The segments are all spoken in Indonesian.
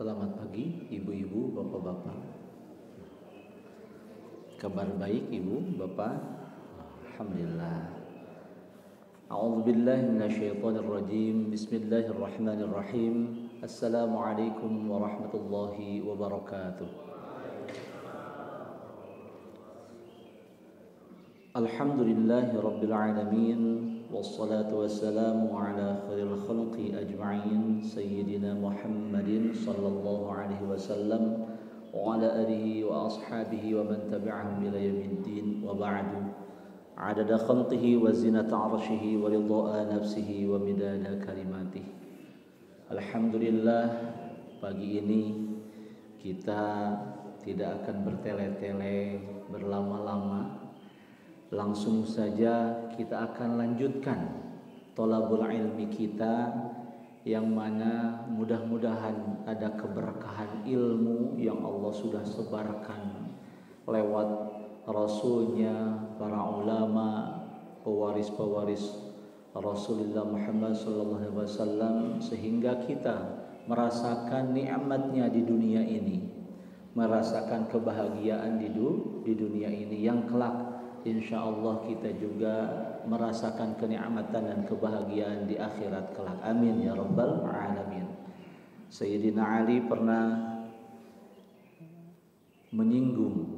Selamat pagi ibu-ibu, bapak-bapak. Kabar baik ibu, bapak? Alhamdulillah. A'udzubillahi minasyaitonir rajim. Bismillahirrahmanirrahim. Assalamualaikum warahmatullahi wabarakatuh. Alhamdulillahi rabbil alamin. Wassalatu wassalamu ala khairil khalqi ajma'in Sayyidina Muhammadin sallallahu alaihi wasallam wa ala alihi wa ashabihi wa man tabi'ahum ila yaumiddin wa ba'du. Adada khalqihi wa zinata arshihi wa ridha'a nafsihi wa midada kalimatih. Alhamdulillah, pagi ini kita tidak akan bertele-tele, berlama-lama. Langsung saja kita akan lanjutkan thalabul ilmi kita, yang mana mudah-mudahan ada keberkahan ilmu yang Allah sudah sebarkan lewat Rasulnya, para ulama, pewaris-pewaris Rasulullah Muhammad SAW, sehingga kita merasakan nikmatnya di dunia ini, merasakan kebahagiaan di dunia ini, yang kelak insyaallah kita juga merasakan kenikmatan dan kebahagiaan di akhirat kelak. Amin ya rabbal alamin. Sayyidina Ali pernah menyinggung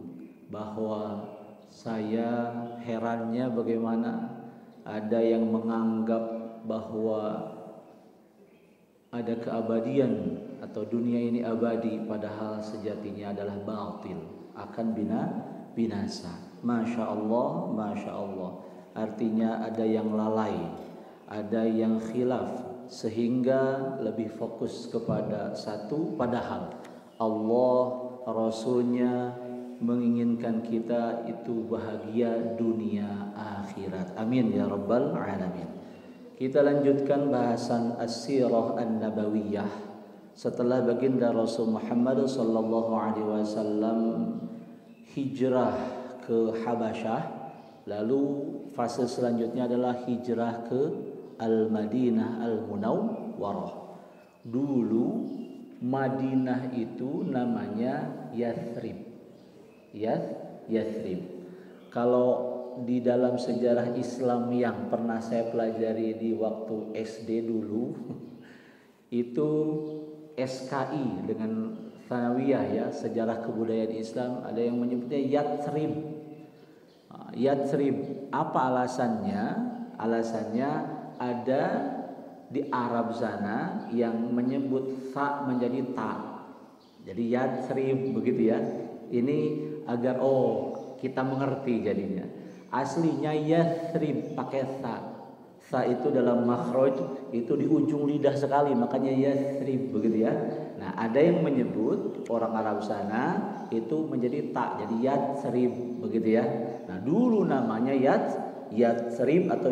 bahwa saya herannya bagaimana ada yang menganggap bahwa ada keabadian atau dunia ini abadi, padahal sejatinya adalah batil, akan binasa. Masya Allah, Masya Allah. Artinya ada yang lalai, ada yang khilaf, sehingga lebih fokus kepada satu, padahal Allah, Rasulnya menginginkan kita itu bahagia dunia akhirat. Amin ya rabbal alamin. Kita lanjutkan bahasan as-sirah an-nabawiyah setelah baginda Rasul Muhammad sallallahu alaihi wasallam hijrah ke Habasyah, lalu fase selanjutnya adalah hijrah ke Al-Madinah Al-Munawwarah. Dulu Madinah itu namanya Yathrib. Yathrib. Kalau di dalam sejarah Islam yang pernah saya pelajari di waktu SD dulu, itu SKI dengan Thanawiyah ya, sejarah kebudayaan Islam, ada yang menyebutnya Yathrib. Yathrib, apa alasannya? Alasannya ada di Arab sana yang menyebut ta menjadi ta. Jadi Yathrib begitu ya. Ini agar kita mengerti jadinya. Aslinya Yathrib pakai ta. Ta itu dalam makhraj itu di ujung lidah sekali, makanya Yathrib begitu ya. Nah, ada yang menyebut orang Arab sana itu menjadi ta, jadi Yathrib begitu ya. Nah, dulu namanya Yathrib atau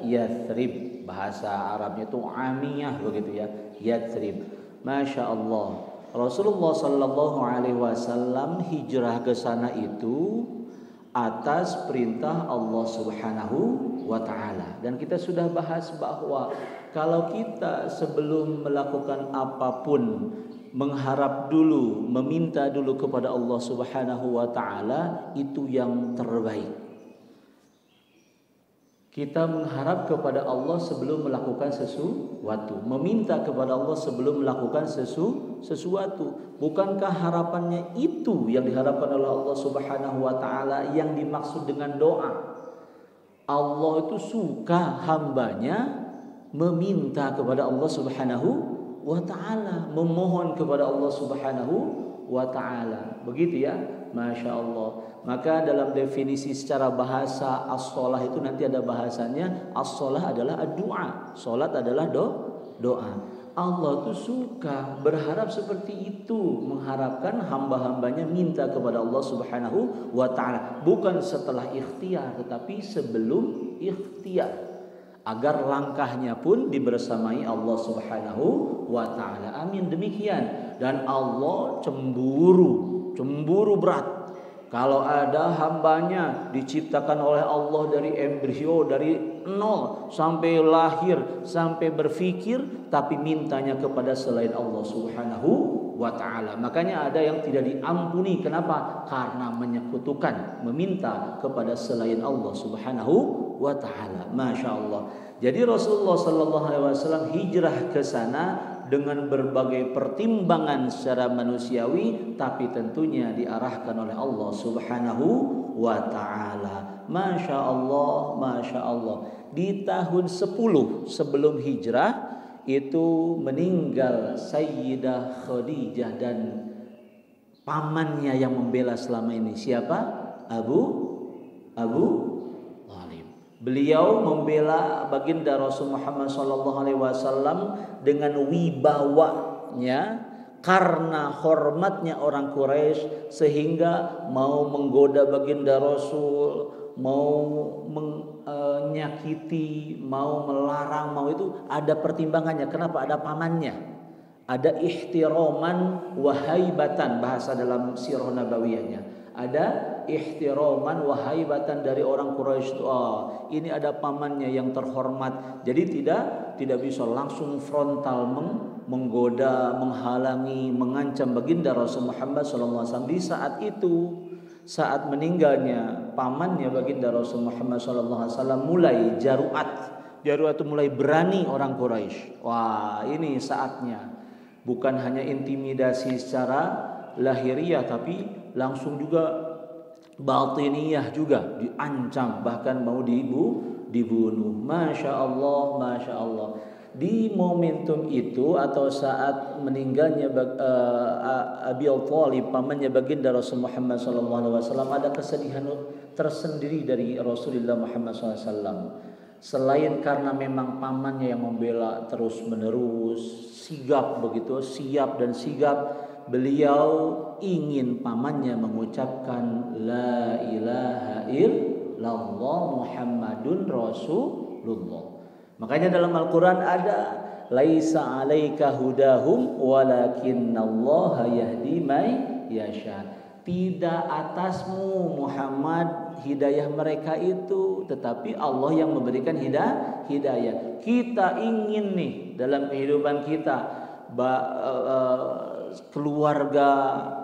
Yathrib. Bahasa Arabnya itu amiyah begitu ya, Yathrib. Masya Allah. Rasulullah sallallahu alaihi wasallam hijrah ke sana itu atas perintah Allah Subhanahu wa ta'ala. Dan kita sudah bahas bahwa kalau kita sebelum melakukan apapun mengharap dulu, meminta dulu kepada Allah Subhanahu wa ta'ala, itu yang terbaik. Kita mengharap kepada Allah sebelum melakukan sesuatu, meminta kepada Allah sebelum melakukan sesuatu. Bukankah harapannya itu yang diharapkan oleh Allah Subhanahu wa ta'ala yang dimaksud dengan doa? Allah itu suka hambanya meminta kepada Allah Subhanahu wa ta'ala, memohon kepada Allah Subhanahu wa ta'ala. Begitu ya, Masya Allah. Maka dalam definisi secara bahasa as-sholah itu nanti ada bahasanya, as-sholah adalah ad-du'a, sholat adalah doa. Allah itu suka, berharap seperti itu, mengharapkan hamba-hambanya minta kepada Allah Subhanahu wa ta'ala, bukan setelah ikhtiar tetapi sebelum ikhtiar, agar langkahnya pun dibersamai Allah Subhanahu wa ta'ala. Amin, demikian. Dan Allah cemburu berat kalau ada hambanya diciptakan oleh Allah dari embrio, dari nol sampai lahir, sampai berfikir, tapi mintanya kepada selain Allah Subhanahu wa ta'ala. Makanya ada yang tidak diampuni. Kenapa? Karena menyekutukan, meminta kepada selain Allah Subhanahu wa ta'ala. Masya Allah. Jadi Rasulullah sallallahu alaihi wasallam hijrah ke sana dengan berbagai pertimbangan secara manusiawi, tapi tentunya diarahkan oleh Allah Subhanahu wa ta'ala. Masya Allah, Masya Allah. Di tahun 10 sebelum hijrah itu meninggal Sayyidah Khadijah dan pamannya yang membela selama ini. Siapa? Abu Thalib. Beliau membela baginda Rasul Muhammad SAW dengan wibawanya karena hormatnya orang Quraisy, sehingga mau menggoda baginda Rasul, mau menyakiti, mau melarang, mau itu ada pertimbangannya. Kenapa? Ada pamannya. Ada ihtiraman wa haibatan, bahasa dalam sirah nabawiyahnya. Ada ihtiraman wa haibatan dari orang Quraisy itu. Ini ada pamannya yang terhormat. Jadi tidak bisa langsung frontal menggoda, menghalangi, mengancam baginda Rasul Muhammad SAW. Di saat itu, saat meninggalnya pamannya baginda Rasul Muhammad SAW, mulai jaruat itu mulai berani orang Quraisy. Wah, ini saatnya. Bukan hanya intimidasi secara lahiriah, tapi langsung juga batiniyah juga diancam, bahkan mau dibunuh. Masya Allah, Masya Allah. Di momentum itu atau saat meninggalnya Abi Thalib, pamannya baginda Rasul Muhammad SAW, ada kesedihan tersendiri dari Rasulullah Muhammad SAW. Selain karena memang pamannya yang membela terus menerus, sigap begitu, siap dan sigap, beliau ingin pamannya mengucapkan la ilaha illallah Muhammadun Rasulullah. Makanya dalam Al-Quran ada laisa alaika hudahum walakinnallaha yahdi may yasha. Tidak atasmu Muhammad hidayah mereka itu, tetapi Allah yang memberikan hidayah. Kita ingin nih dalam kehidupan kita, keluarga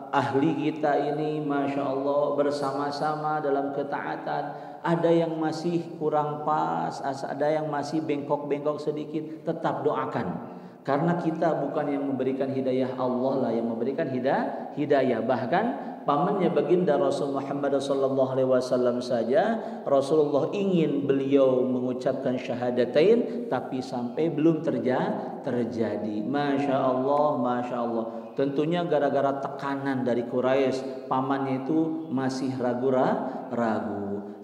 ahli kita ini Masya Allah bersama-sama dalam ketaatan. Ada yang masih kurang pas, ada yang masih bengkok-bengkok sedikit, tetap doakan. Karena kita bukan yang memberikan hidayah, Allah lah yang memberikan hidayah. Bahkan pamannya baginda Rasul Muhammad SAW saja, Rasulullah ingin beliau mengucapkan syahadatain, tapi sampai belum terjadi. Masya Allah, Masya Allah. Tentunya gara-gara tekanan dari Quraisy, pamannya itu masih ragu.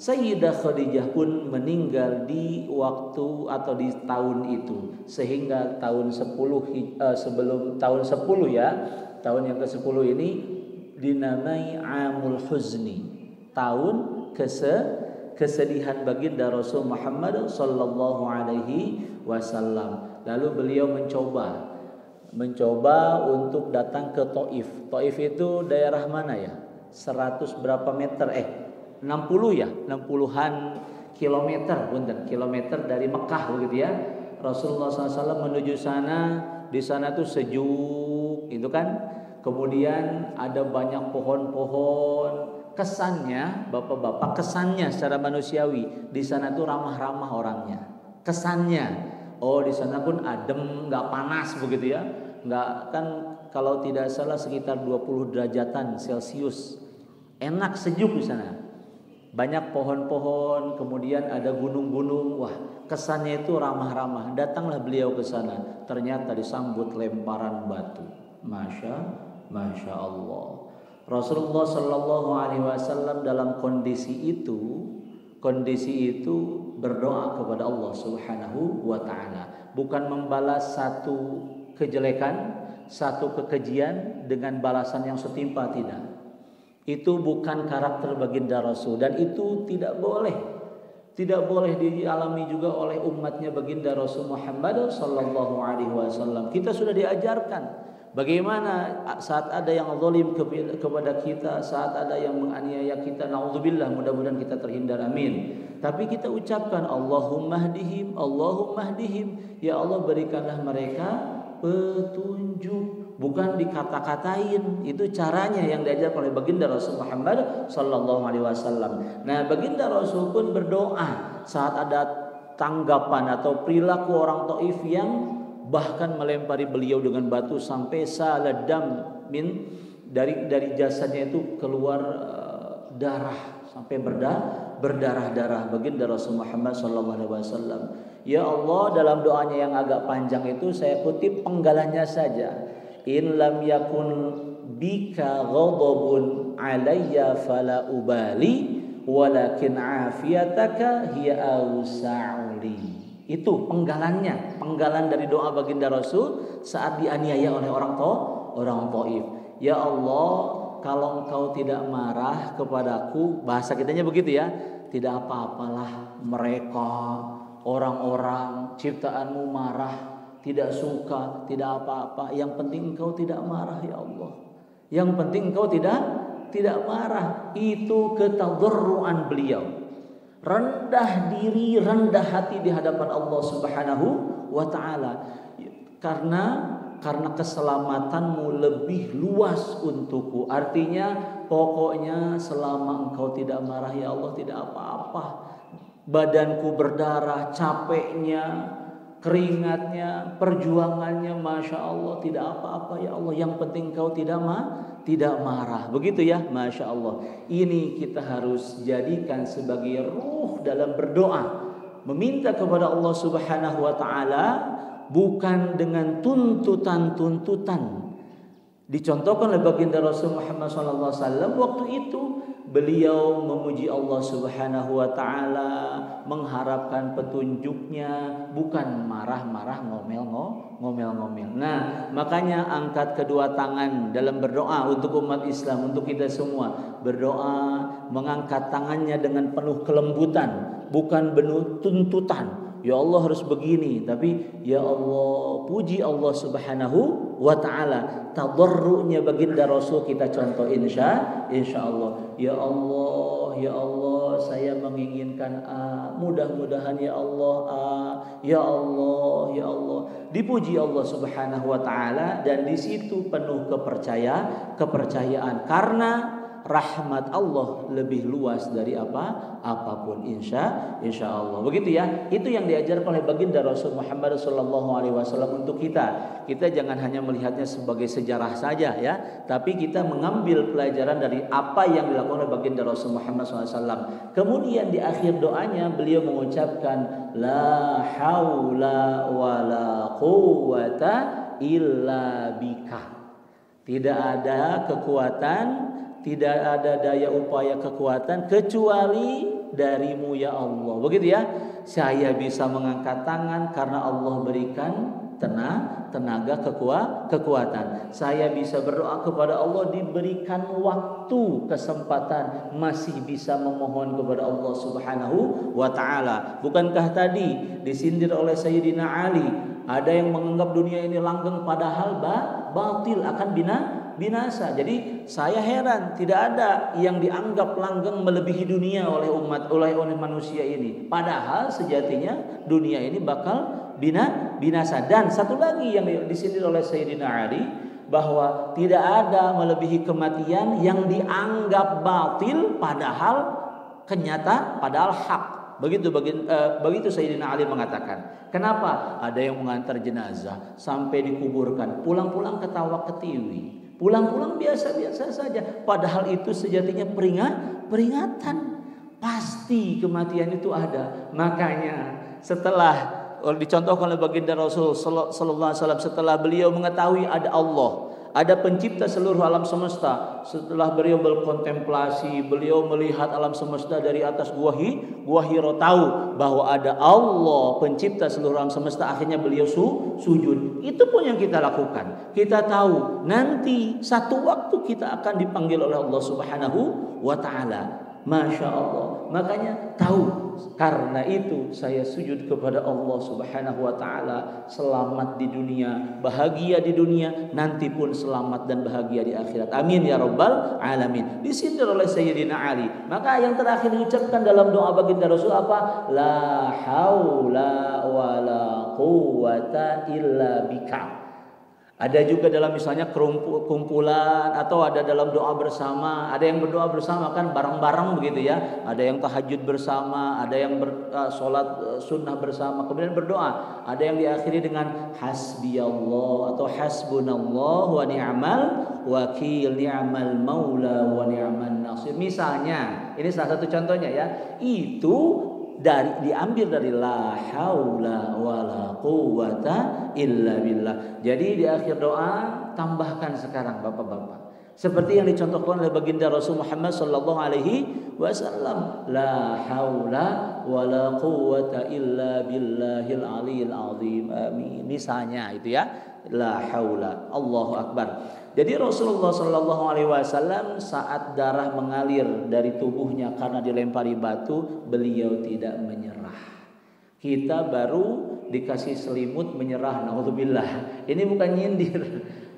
Sayyidah Khadijah pun meninggal di waktu atau di tahun itu, sehingga tahun 10 sebelum tahun 10 ya, tahun yang ke-10 ini dinamai Amul Huzni, tahun kesedihan baginda Rasul Muhammad sallallahu alaihi wasallam. Lalu beliau mencoba untuk datang ke Taif. Taif itu daerah mana ya? 100 berapa meter 60 ya, 60-an kilometer dari Mekah begitu ya. Rasulullah SAW menuju sana, di sana tuh sejuk, itu kan. Kemudian ada banyak pohon-pohon. Kesannya, bapak-bapak, kesannya secara manusiawi di sana tuh ramah-ramah orangnya. Kesannya, di sana pun adem, nggak panas begitu ya. Nggak, kan kalau tidak salah sekitar 20 derajatan Celcius. Enak, sejuk di sana. Banyak pohon-pohon, kemudian ada gunung-gunung. Wah, kesannya itu ramah-ramah. Datanglah beliau ke sana. Ternyata disambut lemparan batu. Masya Allah. Rasulullah Shallallahu Alaihi Wasallam dalam kondisi itu berdoa kepada Allah Subhanahu Wa Taala. Bukan membalas satu kejelekan, satu kekejian dengan balasan yang setimpal, tidak. Itu bukan karakter baginda Rasul, dan itu tidak boleh dialami juga oleh umatnya baginda Rasul Muhammad sallallahu alaihi wasallam. Kita sudah diajarkan bagaimana saat ada yang zalim kepada kita, saat ada yang menganiaya kita, naudzubillah, mudah-mudahan kita terhindar, amin. Tapi kita ucapkan Allahumma hdihim, ya Allah berikanlah mereka petunjuk, bukan dikata-katain. Itu caranya yang diajar oleh baginda Rasul Muhammad sallallahu alaihi wasallam. Nah, baginda Rasul pun berdoa saat ada tanggapan atau perilaku orang Taif yang bahkan melempari beliau dengan batu sampai saladam dari jasadnya itu keluar darah sampai berdarah-darah. Baginda Rasul Muhammad sallallahu alaihi wasallam, ya Allah, dalam doanya yang agak panjang itu saya kutip penggalannya saja. In lam yakun bika ghadabun alayya fala ubali walakin afiyataka hiya awsa'uli. Itu penggalan dari doa baginda Rasul saat dianiaya oleh orang Taif. Ya Allah, kalau engkau tidak marah kepadaku, bahasa kitanya begitu ya, tidak apa-apalah mereka orang-orang ciptaanmu marah, tidak suka, tidak apa-apa. Yang penting engkau tidak marah ya Allah. Yang penting engkau tidak marah. Itu ketadarruan beliau. Rendah diri, rendah hati di hadapan Allah Subhanahu wa taala. Karena keselamatanmu lebih luas untukku. Artinya pokoknya selama engkau tidak marah ya Allah, tidak apa-apa. Badanku berdarah, capeknya, keringatnya, perjuangannya, Masya Allah, tidak apa-apa ya Allah. Yang penting engkau tidak marah. Begitu ya, Masya Allah. Ini kita harus jadikan sebagai ruh dalam berdoa, meminta kepada Allah Subhanahu wa taala, bukan dengan tuntutan-tuntutan. Dicontohkan oleh baginda Rasul Muhammad SAW waktu itu beliau memuji Allah Subhanahu wa taala, mengharapkan petunjuknya, bukan marah-marah, ngomel-ngomel. Nah, makanya angkat kedua tangan dalam berdoa untuk umat Islam, untuk kita semua. Berdoa mengangkat tangannya dengan penuh kelembutan, bukan penuh tuntutan. Ya Allah harus begini, tapi ya Allah, puji Allah Subhanahu wa taala. Tadarru'nya baginda Rasul kita contoh insyaallah. Ya Allah, saya menginginkan A, mudah-mudahan ya Allah A. Ya Allah. Dipuji Allah Subhanahu wa taala, dan di situ penuh kepercayaan karena rahmat Allah lebih luas dari apapun insyaallah. Begitu ya. Itu yang diajarkan oleh baginda Rasul Muhammad sallallahu alaihi wasallam untuk kita. Kita jangan hanya melihatnya sebagai sejarah saja ya, tapi kita mengambil pelajaran dari apa yang dilakukan oleh baginda Rasul Muhammad SAW. Kemudian di akhir doanya beliau mengucapkan la haula wala quwwata illa bika. Tidak ada kekuatan, tidak ada daya upaya kekuatan kecuali darimu ya Allah. Begitu ya. Saya bisa mengangkat tangan karena Allah berikan tenaga kekuatan. Saya bisa berdoa kepada Allah, diberikan waktu, kesempatan, masih bisa memohon kepada Allah Subhanahu wa taala. Bukankah tadi disindir oleh Sayyidina Ali, ada yang menganggap dunia ini langgeng padahal batil, akan binasa. Jadi saya heran tidak ada yang dianggap langgeng melebihi dunia oleh manusia ini. Padahal sejatinya dunia ini bakal binasa. Dan satu lagi yang disindir oleh Sayyidina Ali, bahwa tidak ada melebihi kematian yang dianggap batil padahal padahal hak. Begitu Sayyidina Ali mengatakan. Kenapa? Ada yang mengantar jenazah sampai dikuburkan, pulang-pulang ketawa ketiwi, pulang-pulang biasa-biasa saja. Padahal itu sejatinya peringatan. Pasti kematian itu ada. Makanya setelah dicontohkan oleh baginda Rasul sallallahu alaihi wasallam, setelah beliau mengetahui ada Allah, ada pencipta seluruh alam semesta, setelah beliau berkontemplasi, beliau melihat alam semesta dari atas Gua Hiro, tahu bahwa ada Allah pencipta seluruh alam semesta, akhirnya beliau sujud. Itu pun yang kita lakukan. Kita tahu nanti satu waktu kita akan dipanggil oleh Allah Subhanahu wa taala. Masya Allah. Makanya tahu, karena itu saya sujud kepada Allah Subhanahu wa taala, selamat di dunia, bahagia di dunia, nanti pun selamat dan bahagia di akhirat. Amin ya rabbal alamin. Disindir oleh Sayyidina Ali. Maka yang terakhir diucapkan dalam doa baginda Rasul apa? La haula wala quwwata illa bika. Ada juga dalam misalnya kumpulan atau ada dalam doa bersama. Ada yang berdoa bersama kan bareng-bareng begitu ya. Ada yang tahajud bersama, ada yang sholat sunnah bersama kemudian berdoa. Ada yang diakhiri dengan hasbiyallah atau hasbunallah wa ni'mal wakil, ni'mal maula wa ni'man nasir. Misalnya, ini salah satu contohnya ya. Itu diambil dari la haula wala quwata illa billah. Jadi di akhir doa tambahkan sekarang Bapak-bapak, seperti yang dicontohkan oleh baginda Rasul Muhammad sallallahu alaihi wasallam, la haula wala quwata illa billahil aliyil azim. Amin. Misalnya itu ya, la haula, Allahu akbar. Jadi Rasulullah sallallahu alaihi wasallam saat darah mengalir dari tubuhnya karena dilempari batu, beliau tidak menyerah. Kita baru dikasih selimut menyerah, naudzubillah. Ini bukan nyindir.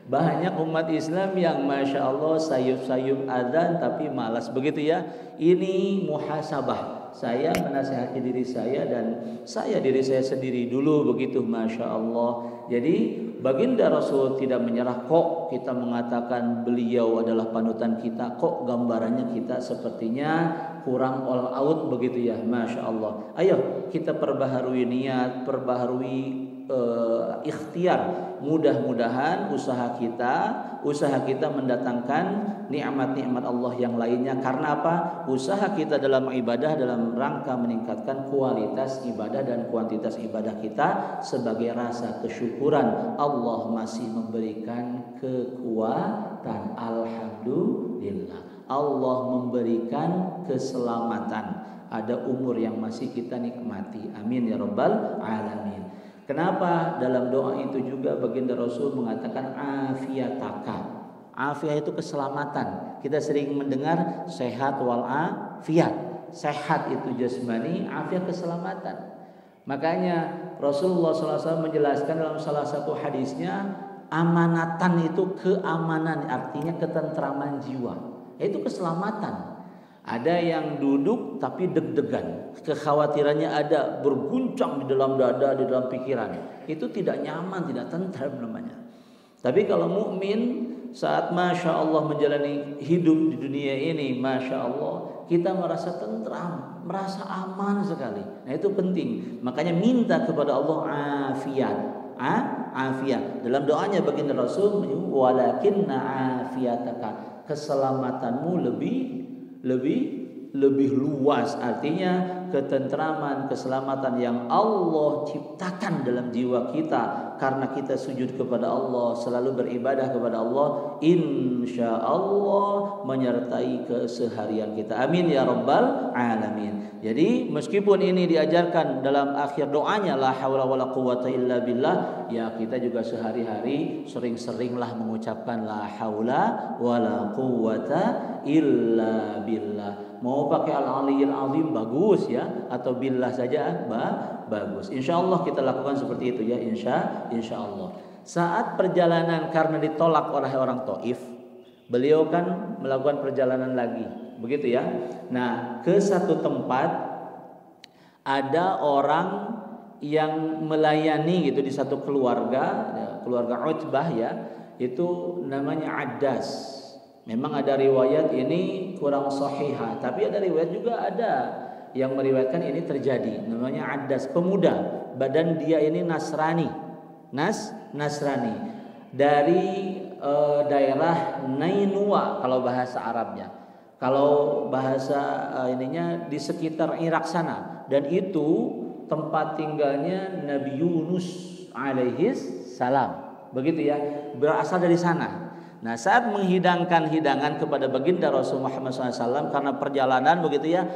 Banyak umat Islam yang masya Allah sayup-sayup adzan tapi malas begitu ya. Ini muhasabah. Saya menasihati diri saya dan diri saya sendiri dulu begitu, masya Allah. Jadi baginda Rasul tidak menyerah. Kok kita mengatakan beliau adalah panutan kita, kok gambarannya kita sepertinya kurang all out begitu ya, masya Allah. Ayo kita perbaharui niat, perbaharui ikhtiar. Mudah-mudahan usaha kita mendatangkan nikmat-nikmat Allah yang lainnya. Karena apa? Usaha kita dalam ibadah dalam rangka meningkatkan kualitas ibadah dan kuantitas ibadah kita sebagai rasa kesyukuran Allah masih memberikan kekuatan. Alhamdulillah, Allah memberikan keselamatan, ada umur yang masih kita nikmati. Amin ya rabbal alamin. Kenapa dalam doa itu juga baginda Rasul mengatakan afiataka. Afiat itu keselamatan. Kita sering mendengar sehat wal afiat. Sehat itu jasmani, afiat keselamatan. Makanya Rasulullah SAW menjelaskan dalam salah satu hadisnya, amanatan itu keamanan, artinya ketentraman jiwa. Itu keselamatan. Ada yang duduk tapi deg-degan, kekhawatirannya ada, berguncang di dalam dada, di dalam pikiran. Itu tidak nyaman, tidak tentram namanya. Tapi kalau mukmin saat masya Allah menjalani hidup di dunia ini, masya Allah, kita merasa tentram, merasa aman sekali. Nah itu penting. Makanya minta kepada Allah afiat. Afiat. Dalam doanya baginda Rasul, walakinna afiataka, keselamatanmu lebih luas, artinya ketentraman, keselamatan yang Allah ciptakan dalam jiwa kita karena kita sujud kepada Allah, selalu beribadah kepada Allah, insya Allah menyertai keseharian kita. Amin ya rabbal alamin. Jadi meskipun ini diajarkan dalam akhir doanya la haula wala quwata illa billah, ya kita juga sehari-hari sering-seringlah mengucapkan la haula wala quwata illa billah. Mau pakai al-aliyil azim bagus ya, atau billah saja bagus. Insya Allah kita lakukan seperti itu ya, insya Allah. Saat perjalanan karena ditolak oleh orang Taif, beliau kan melakukan perjalanan lagi, begitu ya. Nah, ke satu tempat ada orang yang melayani gitu di satu keluarga Utbah ya, itu namanya Addas. Memang ada riwayat ini kurang sahihah, tapi ada riwayat juga ada yang meriwayatkan ini terjadi. Namanya Addas, pemuda, badan dia ini Nasrani. Nasrani dari daerah Nainua kalau bahasa Arabnya. Kalau bahasa ininya di sekitar Irak sana, dan itu tempat tinggalnya Nabi Yunus alaihis salam. Begitu ya, berasal dari sana. Nah, saat menghidangkan hidangan kepada baginda Rasul Muhammad SAW karena perjalanan begitu ya,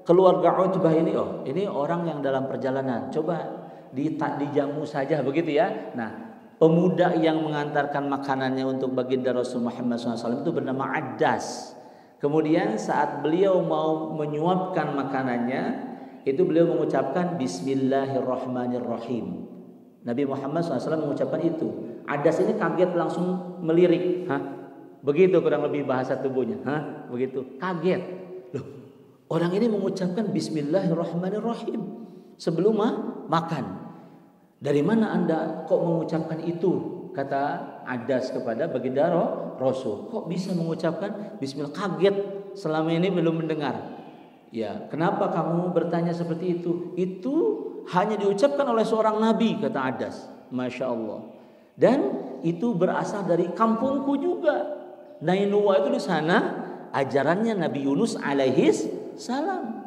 keluarga Utbah ini, ini orang yang dalam perjalanan, coba dijamu saja begitu ya. Nah, pemuda yang mengantarkan makanannya untuk baginda Rasul Muhammad SAW itu bernama Addas. Kemudian saat beliau mau menyuapkan makanannya, itu beliau mengucapkan Bismillahirrahmanirrahim. Nabi Muhammad SAW mengucapkan itu. Addas ini kaget, langsung melirik. Begitu kurang lebih bahasa tubuhnya. Begitu, kaget. Loh, orang ini mengucapkan Bismillahirrahmanirrahim sebelum makan. Dari mana Anda kok mengucapkan itu? kata Adas kepada baginda Rasul. Kok bisa mengucapkan bismillah? Kaget, selama ini belum mendengar. Ya, kenapa kamu bertanya seperti itu? Itu hanya diucapkan oleh seorang nabi, kata Adas. Masya Allah. Dan itu berasal dari kampungku juga. Nainua itu di sana ajarannya Nabi Yunus alaihis salam.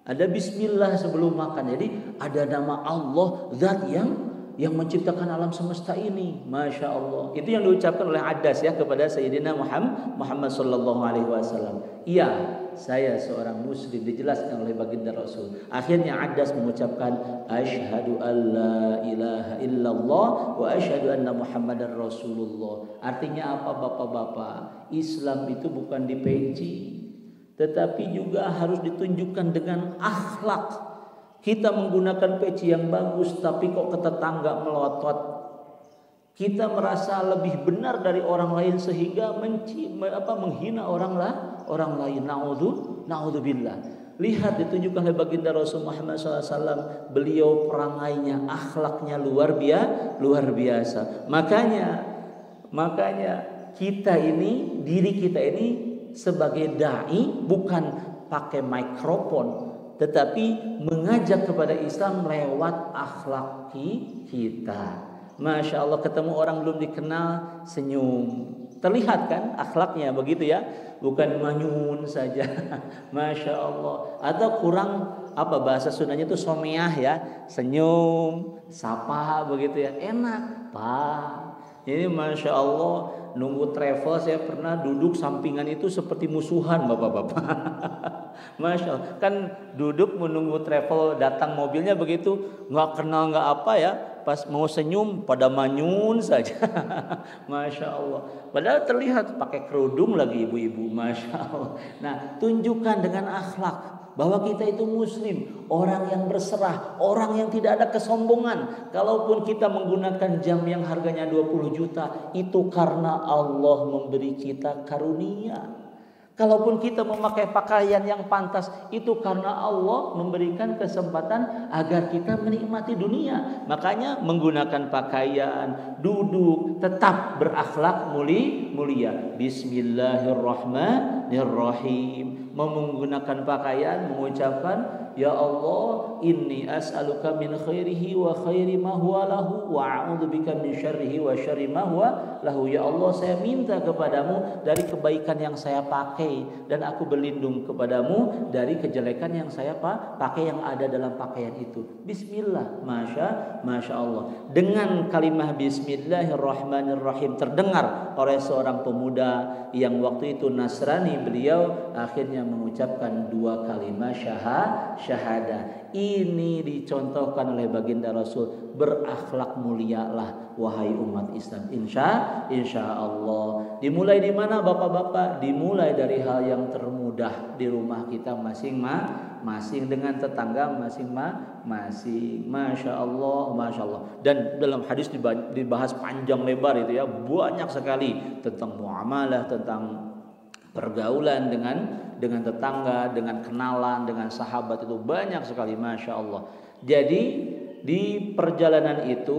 Ada bismillah sebelum makan. Jadi ada nama Allah, zat yang menciptakan alam semesta ini. Masya Allah. Itu yang diucapkan oleh Adas ya kepada Sayyidina Muhammad sallallahu alaihi wasallam. Iya, saya seorang muslim, dijelaskan oleh baginda Rasul. Akhirnya Adas mengucapkan asyhadu alla ilaha illallah wa asyhadu anna Muhammadar Rasulullah. Artinya apa Bapak-bapak? Islam itu bukan dipeci, tetapi juga harus ditunjukkan dengan akhlak. Kita menggunakan peci yang bagus, tapi kok ke tetangga melotot. Kita merasa lebih benar dari orang lain sehingga menghina orang lain. Naudzubillah. Lihat ditunjukkan oleh baginda Rasul Muhammad SAW. Beliau perangainya, akhlaknya luar biasa. Makanya kita ini, diri kita ini sebagai dai bukan pakai mikrofon, tetapi mengajak kepada Islam lewat akhlak kita. Masya Allah, ketemu orang belum dikenal senyum. Terlihat kan akhlaknya begitu ya, bukan manyun saja. Masya Allah. Atau kurang bahasa Sundanya itu someah ya, senyum, sapa begitu ya, enak Pak. Ini Masya Allah, nunggu travel saya pernah duduk sampingan itu seperti musuhan bapak-bapak. Masya Allah, kan duduk menunggu travel datang mobilnya begitu, nggak kenal nggak apa ya, pas mau senyum pada manyun saja. Masya Allah. Padahal terlihat pakai kerudung lagi ibu-ibu. Masya Allah. Nah, tunjukkan dengan akhlak bahwa kita itu muslim, orang yang berserah, orang yang tidak ada kesombongan. Kalaupun kita menggunakan jam yang harganya 20 juta, itu karena Allah memberi kita karunia. Kalaupun kita memakai pakaian yang pantas, itu karena Allah memberikan kesempatan agar kita menikmati dunia. Makanya menggunakan pakaian, duduk, tetap berakhlak mulia. Bismillahirrahmanirrahim. Menggunakan pakaian, mengucapkan ya Allah, inni as'aluka min khairihi wa khairi ma huwa lahu wa a'udzubika min syarrihi wa syarri ma huwa lahu. Ya Allah, saya minta kepadamu dari kebaikan yang saya pakai, dan aku berlindung kepadamu dari kejelekan yang saya pakai yang ada dalam pakaian itu. Bismillah. Masya Allah. Dengan kalimah Bismillahirrahmanirrahim terdengar oleh seorang pemuda yang waktu itu Nasrani. Beliau akhirnya mengucapkan 2 kalimat syahadah. Ini dicontohkan oleh baginda Rasul. Berakhlak mulialah wahai umat Islam. Insya Allah. Dimulai di mana Bapak-bapak? Dimulai dari hal yang termudah di rumah kita masing-masing, dengan tetangga masing-masing. Masya Allah. Dan dalam hadis dibahas panjang lebar itu ya, banyak sekali tentang muamalah, tentang pergaulan dengan tetangga, dengan kenalan, dengan sahabat, itu banyak sekali. Masya Allah. Jadi di perjalanan itu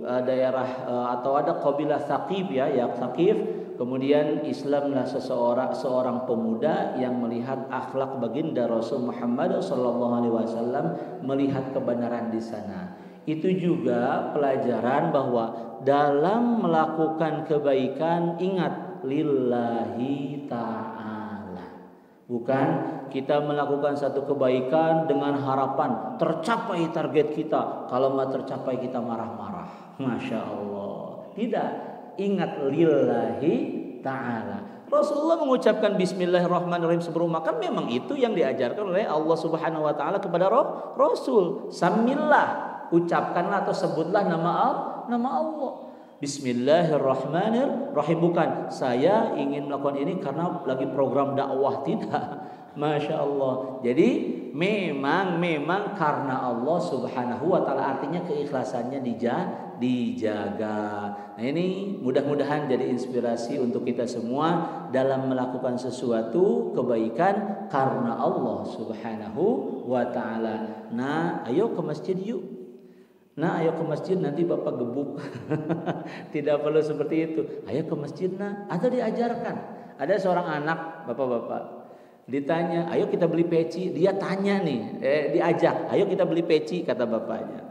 daerah atau ada kabilah Thaqif ya, Thaqif. Kemudian Islamlah seorang pemuda yang melihat akhlak baginda Rasul Muhammad SAW, melihat kebenaran di sana. Itu juga pelajaran bahwa dalam melakukan kebaikan ingat lillahi ta'ala. Bukan kita melakukan satu kebaikan dengan harapan tercapai target kita. Kalau nggak tercapai kita marah-marah. Masya Allah. Tidak. Ingat lillahi ta'ala. Rasulullah mengucapkan Bismillahirrahmanirrahim sebelum makan. Memang itu yang diajarkan oleh Allah Subhanahu Wa Taala kepada Rasul. Samillah, ucapkanlah atau sebutlah nama Allah. Bismillahirrahmanirrahim. Bukan saya ingin melakukan ini karena lagi program dakwah, tidak. Masya Allah. Jadi memang karena Allah Subhanahu Wa Taala, artinya keikhlasannya dijaga. Nah, ini mudah-mudahan jadi inspirasi untuk kita semua dalam melakukan sesuatu kebaikan karena Allah Subhanahu Wa Taala. Nah, ayo ke masjid yuk. Nah, ayo ke masjid nanti bapak gebuk. Tidak perlu seperti itu. Ayo ke masjid nah, atau diajarkan. Ada seorang anak, bapak-bapak, ditanya, ayo kita beli peci. Dia tanya nih, diajak, ayo kita beli peci, kata bapaknya.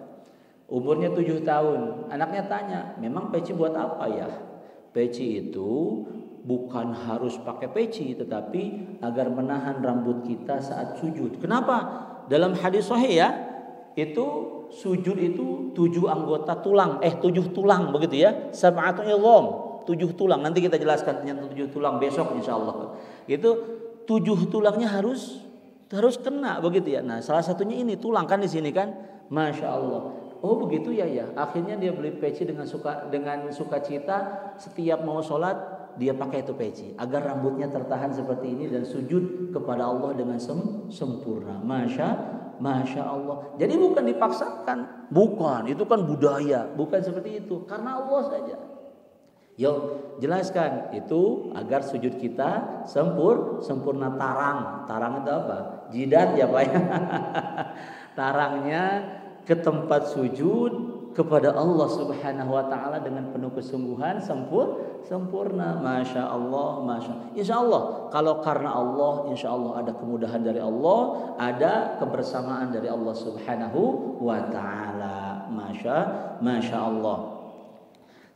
Umurnya 7 tahun. Anaknya tanya, memang peci buat apa ya? Peci itu bukan harus pakai peci, tetapi agar menahan rambut kita saat sujud. Kenapa? Dalam hadis sahih ya, itu sujud itu 7 anggota tulang, 7 tulang begitu ya. Sab'atu idham, 7 tulang. Nanti kita jelaskan tentang 7 tulang besok insyaallah. Itu 7 tulangnya harus kena begitu ya. Nah, salah satunya ini tulang kan di sini kan. Masya Allah. Oh begitu ya ya. Akhirnya dia beli peci dengan sukacita. Setiap mau sholat dia pakai itu peci agar rambutnya tertahan seperti ini dan sujud kepada Allah dengan sempurna. Masya Allah. Jadi bukan dipaksakan, bukan. Itu kan budaya, bukan seperti itu. Karena Allah saja. Yuk jelaskan itu agar sujud kita sempurna tarang. Tarang itu apa? Jidat ya Pak ya. Tarangnya ke tempat sujud kepada Allah Subhanahu wa taala dengan penuh kesungguhan sempurna. Masya Allah, insya Allah. Kalau karena Allah, insya Allah ada kemudahan dari Allah, ada kebersamaan dari Allah Subhanahu wa taala. Masya Allah.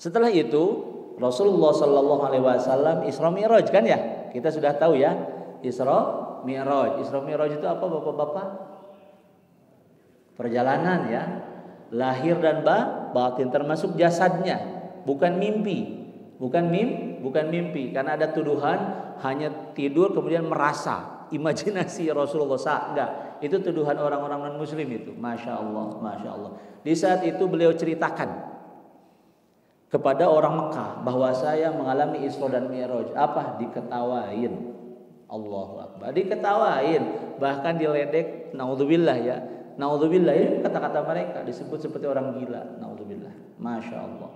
Setelah itu Rasulullah Sallallahu Alaihi Wasallam Isra Mi'raj kan ya, kita sudah tahu ya Isra Mi'raj. Isra Mi'raj itu apa bapak-bapak? Perjalanan ya, lahir dan batin termasuk jasadnya, bukan mimpi, bukan mimpi karena ada tuduhan hanya tidur kemudian merasa imajinasi Rasulullah enggak, itu tuduhan orang-orang non muslim itu. Masya Allah. Di saat itu beliau ceritakan kepada orang Mekah bahwa saya mengalami Isra dan Mi'raj. Apa? Diketawain. Allahu Akbar. Diketawain, bahkan diledek. Naudzubillah ya. Naudzubillah, ini kata-kata mereka disebut seperti orang gila. Naudzubillah. Masya Allah.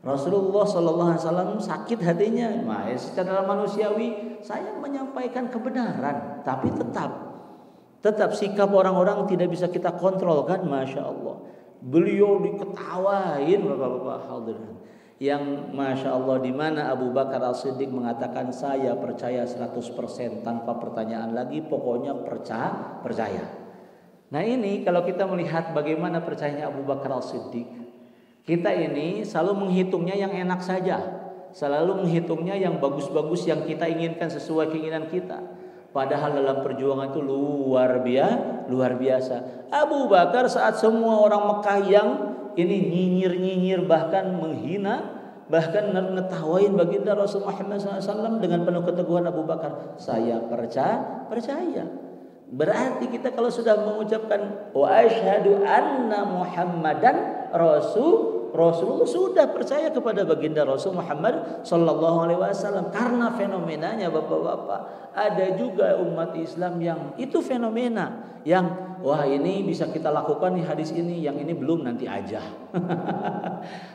Rasulullah Sallallahu Alaihi Wasallam sakit hatinya. Secara manusiawi saya menyampaikan kebenaran, tapi tetap sikap orang-orang tidak bisa kita kontrol kan. Masya Allah. Beliau diketawain bapak-bapak hadirin. Yang Masya Allah, di mana Abu Bakar As-Siddiq mengatakan saya percaya 100% tanpa pertanyaan lagi, pokoknya percaya. Nah ini kalau kita melihat bagaimana percayanya Abu Bakar As-Siddiq, kita ini selalu menghitungnya yang enak saja, selalu menghitungnya yang bagus-bagus yang kita inginkan sesuai keinginan kita. Padahal dalam perjuangan itu luar biasa. Abu Bakar saat semua orang Mekah yang ini nyinyir bahkan menghina, bahkan ngetawain baginda Rasul Muhammad SAW dengan penuh keteguhan Abu Bakar, saya percaya. Berarti kita kalau sudah mengucapkan wa asyhadu anna Muhammadan Rasulullah sudah percaya kepada baginda Rasul Muhammad sallallahu alaihi wasallam. Karena fenomenanya bapak-bapak, ada juga umat Islam yang itu fenomena yang wah ini bisa kita lakukan di hadis ini, yang ini belum, nanti aja.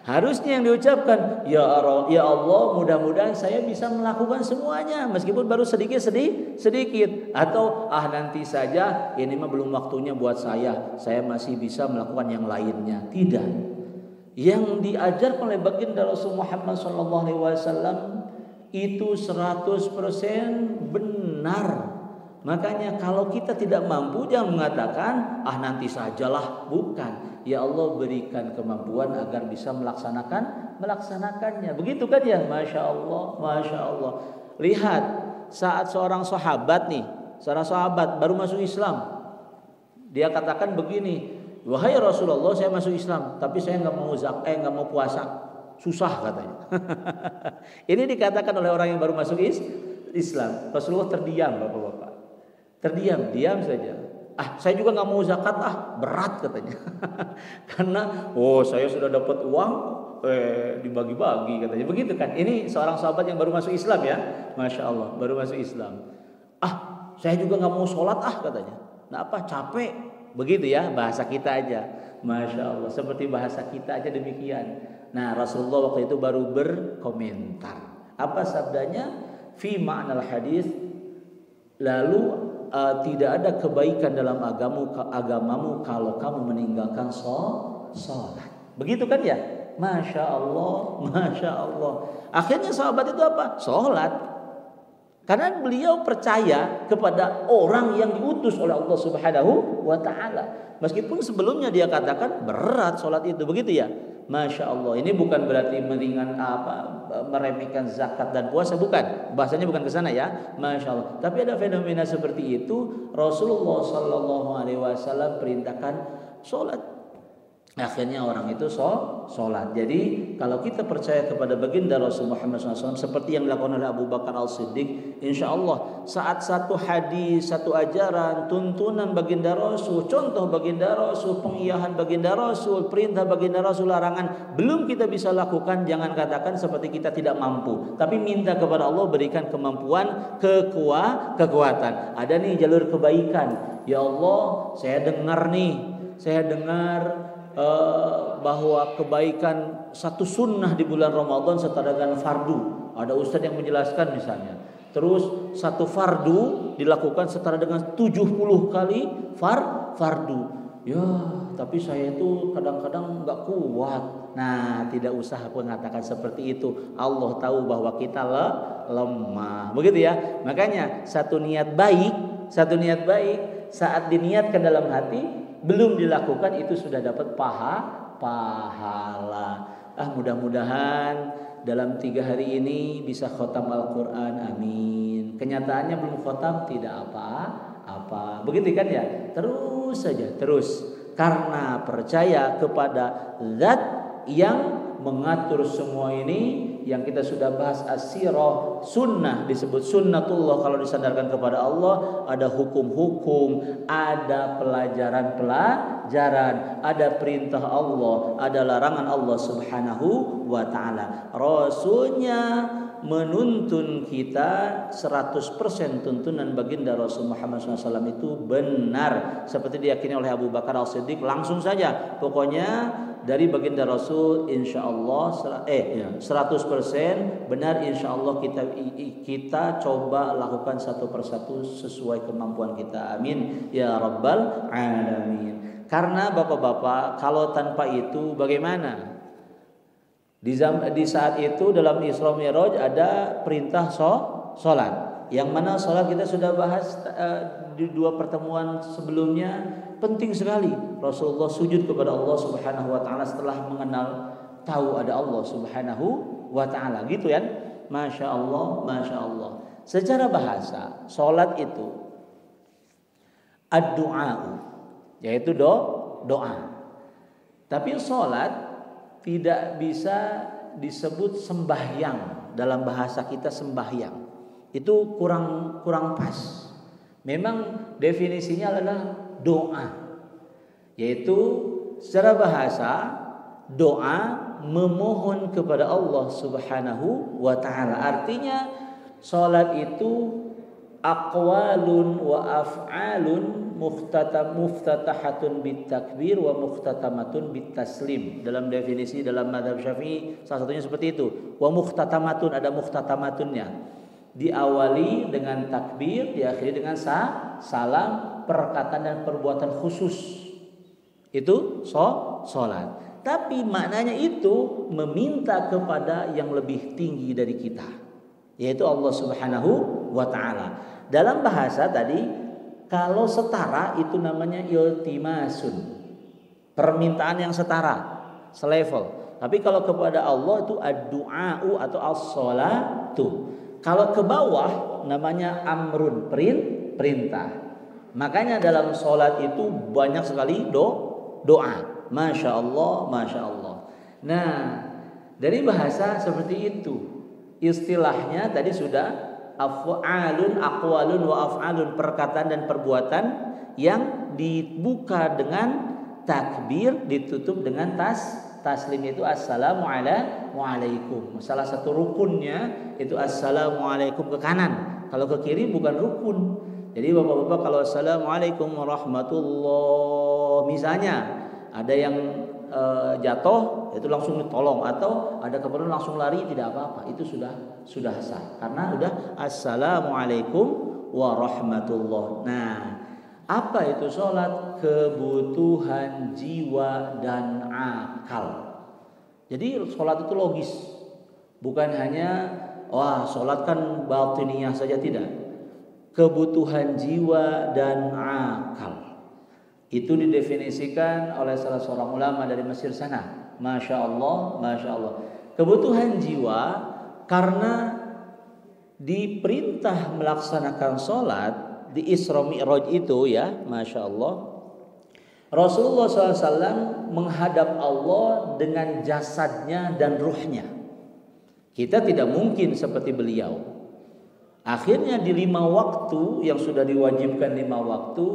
Harusnya yang diucapkan, ya Allah, mudah-mudahan saya bisa melakukan semuanya meskipun baru sedikit, atau nanti saja, ini mah belum waktunya buat saya masih bisa melakukan yang lainnya. Tidak. Yang diajarkan oleh baginda Rasul Muhammad SAW itu 100% benar. Makanya kalau kita tidak mampu jangan mengatakan nanti sajalah, bukan. Ya Allah berikan kemampuan agar bisa melaksanakannya. Begitu kan ya? Masya Allah. Lihat saat seorang sahabat baru masuk Islam, dia katakan begini, wahai Rasulullah, saya masuk Islam, tapi saya nggak mau puasa, susah katanya. Ini dikatakan oleh orang yang baru masuk Islam. Rasulullah terdiam, bapak-bapak, diam saja. Saya juga nggak mau zakat, berat katanya. Karena saya sudah dapat uang, dibagi-bagi katanya. Begitu kan? Ini seorang sahabat yang baru masuk Islam ya, masya Allah, baru masuk Islam. Saya juga nggak mau sholat katanya. Nah capek. Begitu ya bahasa kita aja. Masya Allah, seperti bahasa kita aja demikian. Nah Rasulullah waktu itu baru berkomentar. Apa sabdanya? Fi ma'nal hadis, lalu tidak ada kebaikan dalam agamamu kalau kamu meninggalkan sholat. Begitu kan ya? Masya Allah, Masya Allah. Akhirnya sahabat itu apa? Sholat. Karena beliau percaya kepada orang yang diutus oleh Allah Subhanahu wa ta'ala. Meskipun sebelumnya dia katakan berat sholat itu, begitu ya. Masya Allah. Ini bukan berarti meremehkan zakat dan puasa, bukan. Bahasanya bukan ke sana ya. Masya Allah. Tapi ada fenomena seperti itu. Rasulullah Sallallahu Alaihi Wasallam perintahkan sholat. Akhirnya orang itu sholat. Jadi kalau kita percaya kepada baginda Rasul Muhammad SAW seperti yang dilakukan oleh Abu Bakar Al-Siddiq, insya Allah saat satu hadis, satu ajaran, tuntunan baginda Rasul, contoh baginda Rasul, pengiyahan baginda Rasul, perintah baginda Rasul, larangan, belum kita bisa lakukan, jangan katakan seperti kita tidak mampu. Tapi minta kepada Allah berikan kemampuan, kekuatan. Ada nih jalur kebaikan. Ya Allah, saya dengar bahwa kebaikan satu sunnah di bulan Ramadan setara dengan fardu. Ada ustadz yang menjelaskan misalnya. Terus satu fardu dilakukan setara dengan 70 kali fardu. Ya, tapi saya itu kadang-kadang nggak kuat. Nah, tidak usah mengatakan seperti itu. Allah tahu bahwa kita lemah. Begitu ya. Makanya satu niat baik saat diniatkan dalam hati, belum dilakukan itu sudah dapat pahala. Mudah-mudahan dalam 3 hari ini bisa khotam Al-Quran, amin. Kenyataannya belum khotam, tidak apa-apa. Begitu kan ya? Terus saja, terus. Karena percaya kepada zat yang mengatur semua ini, yang kita sudah bahas as-sirah, sunnah disebut sunnatullah kalau disandarkan kepada Allah, ada hukum-hukum, ada pelajaran-pelajaran, ada perintah Allah, ada larangan Allah Subhanahu wa ta'ala. Rasulnya menuntun kita 100% tuntunan baginda Rasul Muhammad SAW itu benar seperti diyakini oleh Abu Bakar Al-Siddiq. Langsung saja, pokoknya dari baginda Rasul insya Allah 100% benar, insya Allah kita coba lakukan satu persatu sesuai kemampuan kita, amin ya rabbal alamin. Karena bapak-bapak, kalau tanpa itu bagaimana? Di saat itu dalam Isra Mi'raj ada perintah sholat, yang mana sholat kita sudah bahas di 2 pertemuan sebelumnya. Penting sekali Rasulullah sujud kepada Allah Subhanahu wa ta'ala setelah mengenal, tahu ada Allah Subhanahu wa ta'ala, gitu kan? Masya Allah, Masya Allah. Secara bahasa sholat itu ad-du'a, yaitu doa. Tapi sholat tidak bisa disebut sembahyang. Dalam bahasa kita sembahyang itu kurang pas. Memang definisinya adalah doa, yaitu secara bahasa doa memohon kepada Allah Subhanahu wa ta'ala. Artinya salat itu aqwalun wa af'alun muftatahatun bitakbir wa muftatamatun bitaslim. Dalam definisi dalam mazhab Syafi'i salah satunya seperti itu. Wa muftatamatun, ada muftatamatунnya. Diawali dengan takbir, diakhiri dengan salam, perkataan dan perbuatan khusus. Itu salat. Tapi maknanya itu meminta kepada yang lebih tinggi dari kita, yaitu Allah Subhanahu wa ta'ala. Dalam bahasa tadi, kalau setara itu namanya iltimasun, permintaan yang setara, selevel. Tapi kalau kepada Allah itu ad-du'a'u atau as-sholatu. Kalau ke bawah namanya amrun, perintah. Makanya dalam sholat itu banyak sekali doa. Masya Allah, Masya Allah. Nah, dari bahasa seperti itu, istilahnya tadi sudah af'alun, aqwalun wa af'alun, perkataan dan perbuatan yang dibuka dengan takbir, ditutup dengan taslim, itu assalamualaikum. Salah satu rukunnya itu assalamualaikum ke kanan. Kalau ke kiri bukan rukun. Jadi bapak-bapak kalau assalamualaikum warahmatullah, misalnya ada yang jatuh itu langsung ditolong, atau ada keperluan langsung lari, tidak apa-apa, itu sudah sah karena udah assalamualaikum warahmatullah. Nah, Apa itu sholat? Kebutuhan jiwa dan akal. Jadi sholat itu logis, bukan hanya wah sholat kan batiniyah saja, tidak. Kebutuhan jiwa dan akal. Itu didefinisikan oleh salah seorang ulama dari Mesir sana. Masya Allah, Masya Allah. Kebutuhan jiwa karena diperintah melaksanakan sholat di Isra Mi'raj itu ya, Masya Allah. Rasulullah SAW menghadap Allah dengan jasadnya dan ruhnya. Kita tidak mungkin seperti beliau. Akhirnya di 5 waktu yang sudah diwajibkan 5 waktu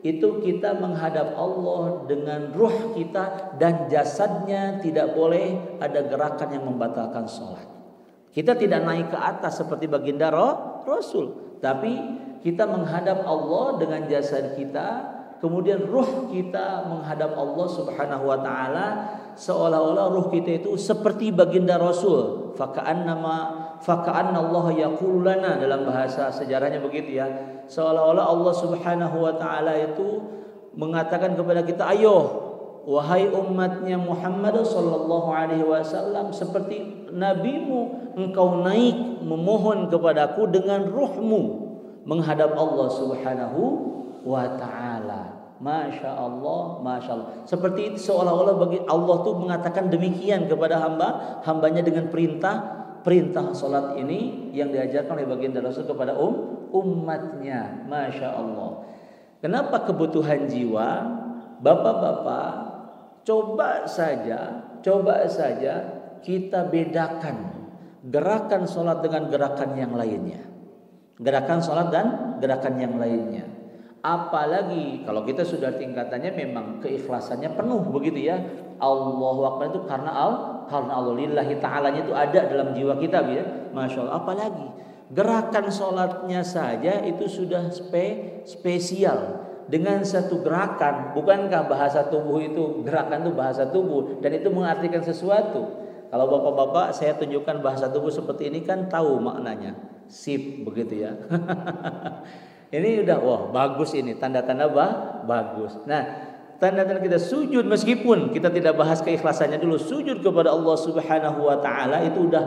itu kita menghadap Allah dengan ruh kita dan jasadnya, tidak boleh ada gerakan yang membatalkan sholat. Kita tidak naik ke atas seperti baginda Rasul, tapi kita menghadap Allah dengan jasad kita, kemudian ruh kita menghadap Allah Subhanahu wa taala, seolah-olah ruh kita itu seperti baginda Rasul. Faka'anna Allah yaqulu lana, dalam bahasa sejarahnya begitu ya. Seolah-olah Allah Subhanahu wa taala itu mengatakan kepada kita, ayo wahai umatnya Muhammad sallallahu alaihi wasallam, seperti nabimu engkau naik memohon kepadaku dengan ruhmu menghadap Allah Subhanahu wa taala. Masya Allah, Masya Allah. Seperti itu seolah-olah bagi Allah tuh mengatakan demikian kepada hambanya dengan perintah salat ini yang diajarkan oleh baginda Rasul kepada umatnya. Masya Allah. Kenapa kebutuhan jiwa? Bapak-bapak, coba saja kita bedakan gerakan salat dengan gerakan yang lainnya. Gerakan salat dan gerakan yang lainnya. Apalagi kalau kita sudah tingkatannya memang keikhlasannya penuh begitu ya. Allahu Akbar itu karena Allah, lillahi ta'alanya itu ada dalam jiwa kita ya. Masya Allah. Apalagi gerakan salatnya saja itu sudah spesial dengan satu gerakan. Bukankah bahasa tubuh itu, gerakan itu bahasa tubuh dan itu mengartikan sesuatu. Kalau bapak-bapak saya tunjukkan bahasa tubuh seperti ini kan tahu maknanya. Sip begitu ya. Ini udah wah bagus, ini tanda-tanda bagus. Nah, tanda-tanda kita sujud, meskipun kita tidak bahas keikhlasannya dulu, sujud kepada Allah Subhanahu wa taala itu udah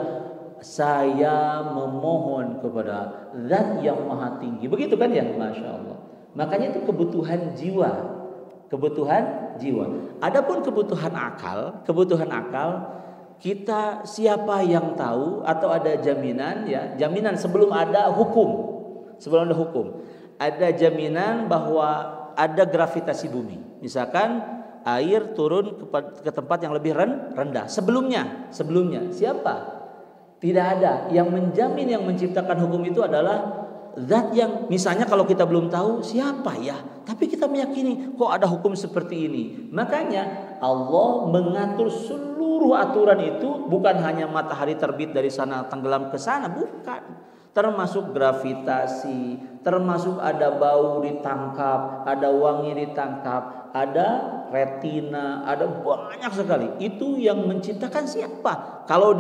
saya memohon kepada Zat yang Maha Tinggi. Begitu kan ya, Masya Allah. Makanya itu kebutuhan jiwa. Adapun kebutuhan akal, kita siapa yang tahu atau ada jaminan ya, jaminan sebelum ada hukum. Ada jaminan bahwa ada gravitasi bumi. Misalkan air turun ke tempat yang lebih rendah. Sebelumnya siapa? Tidak ada. Yang menjamin, yang menciptakan hukum itu adalah Zat yang, misalnya kalau kita belum tahu siapa ya, tapi kita meyakini kok ada hukum seperti ini. Makanya Allah mengatur seluruh aturan itu, bukan hanya matahari terbit dari sana tenggelam ke sana, bukan. Termasuk gravitasi, termasuk ada bau ditangkap, ada wangi ditangkap, ada retina, ada banyak sekali. Itu yang menciptakan siapa? Kalau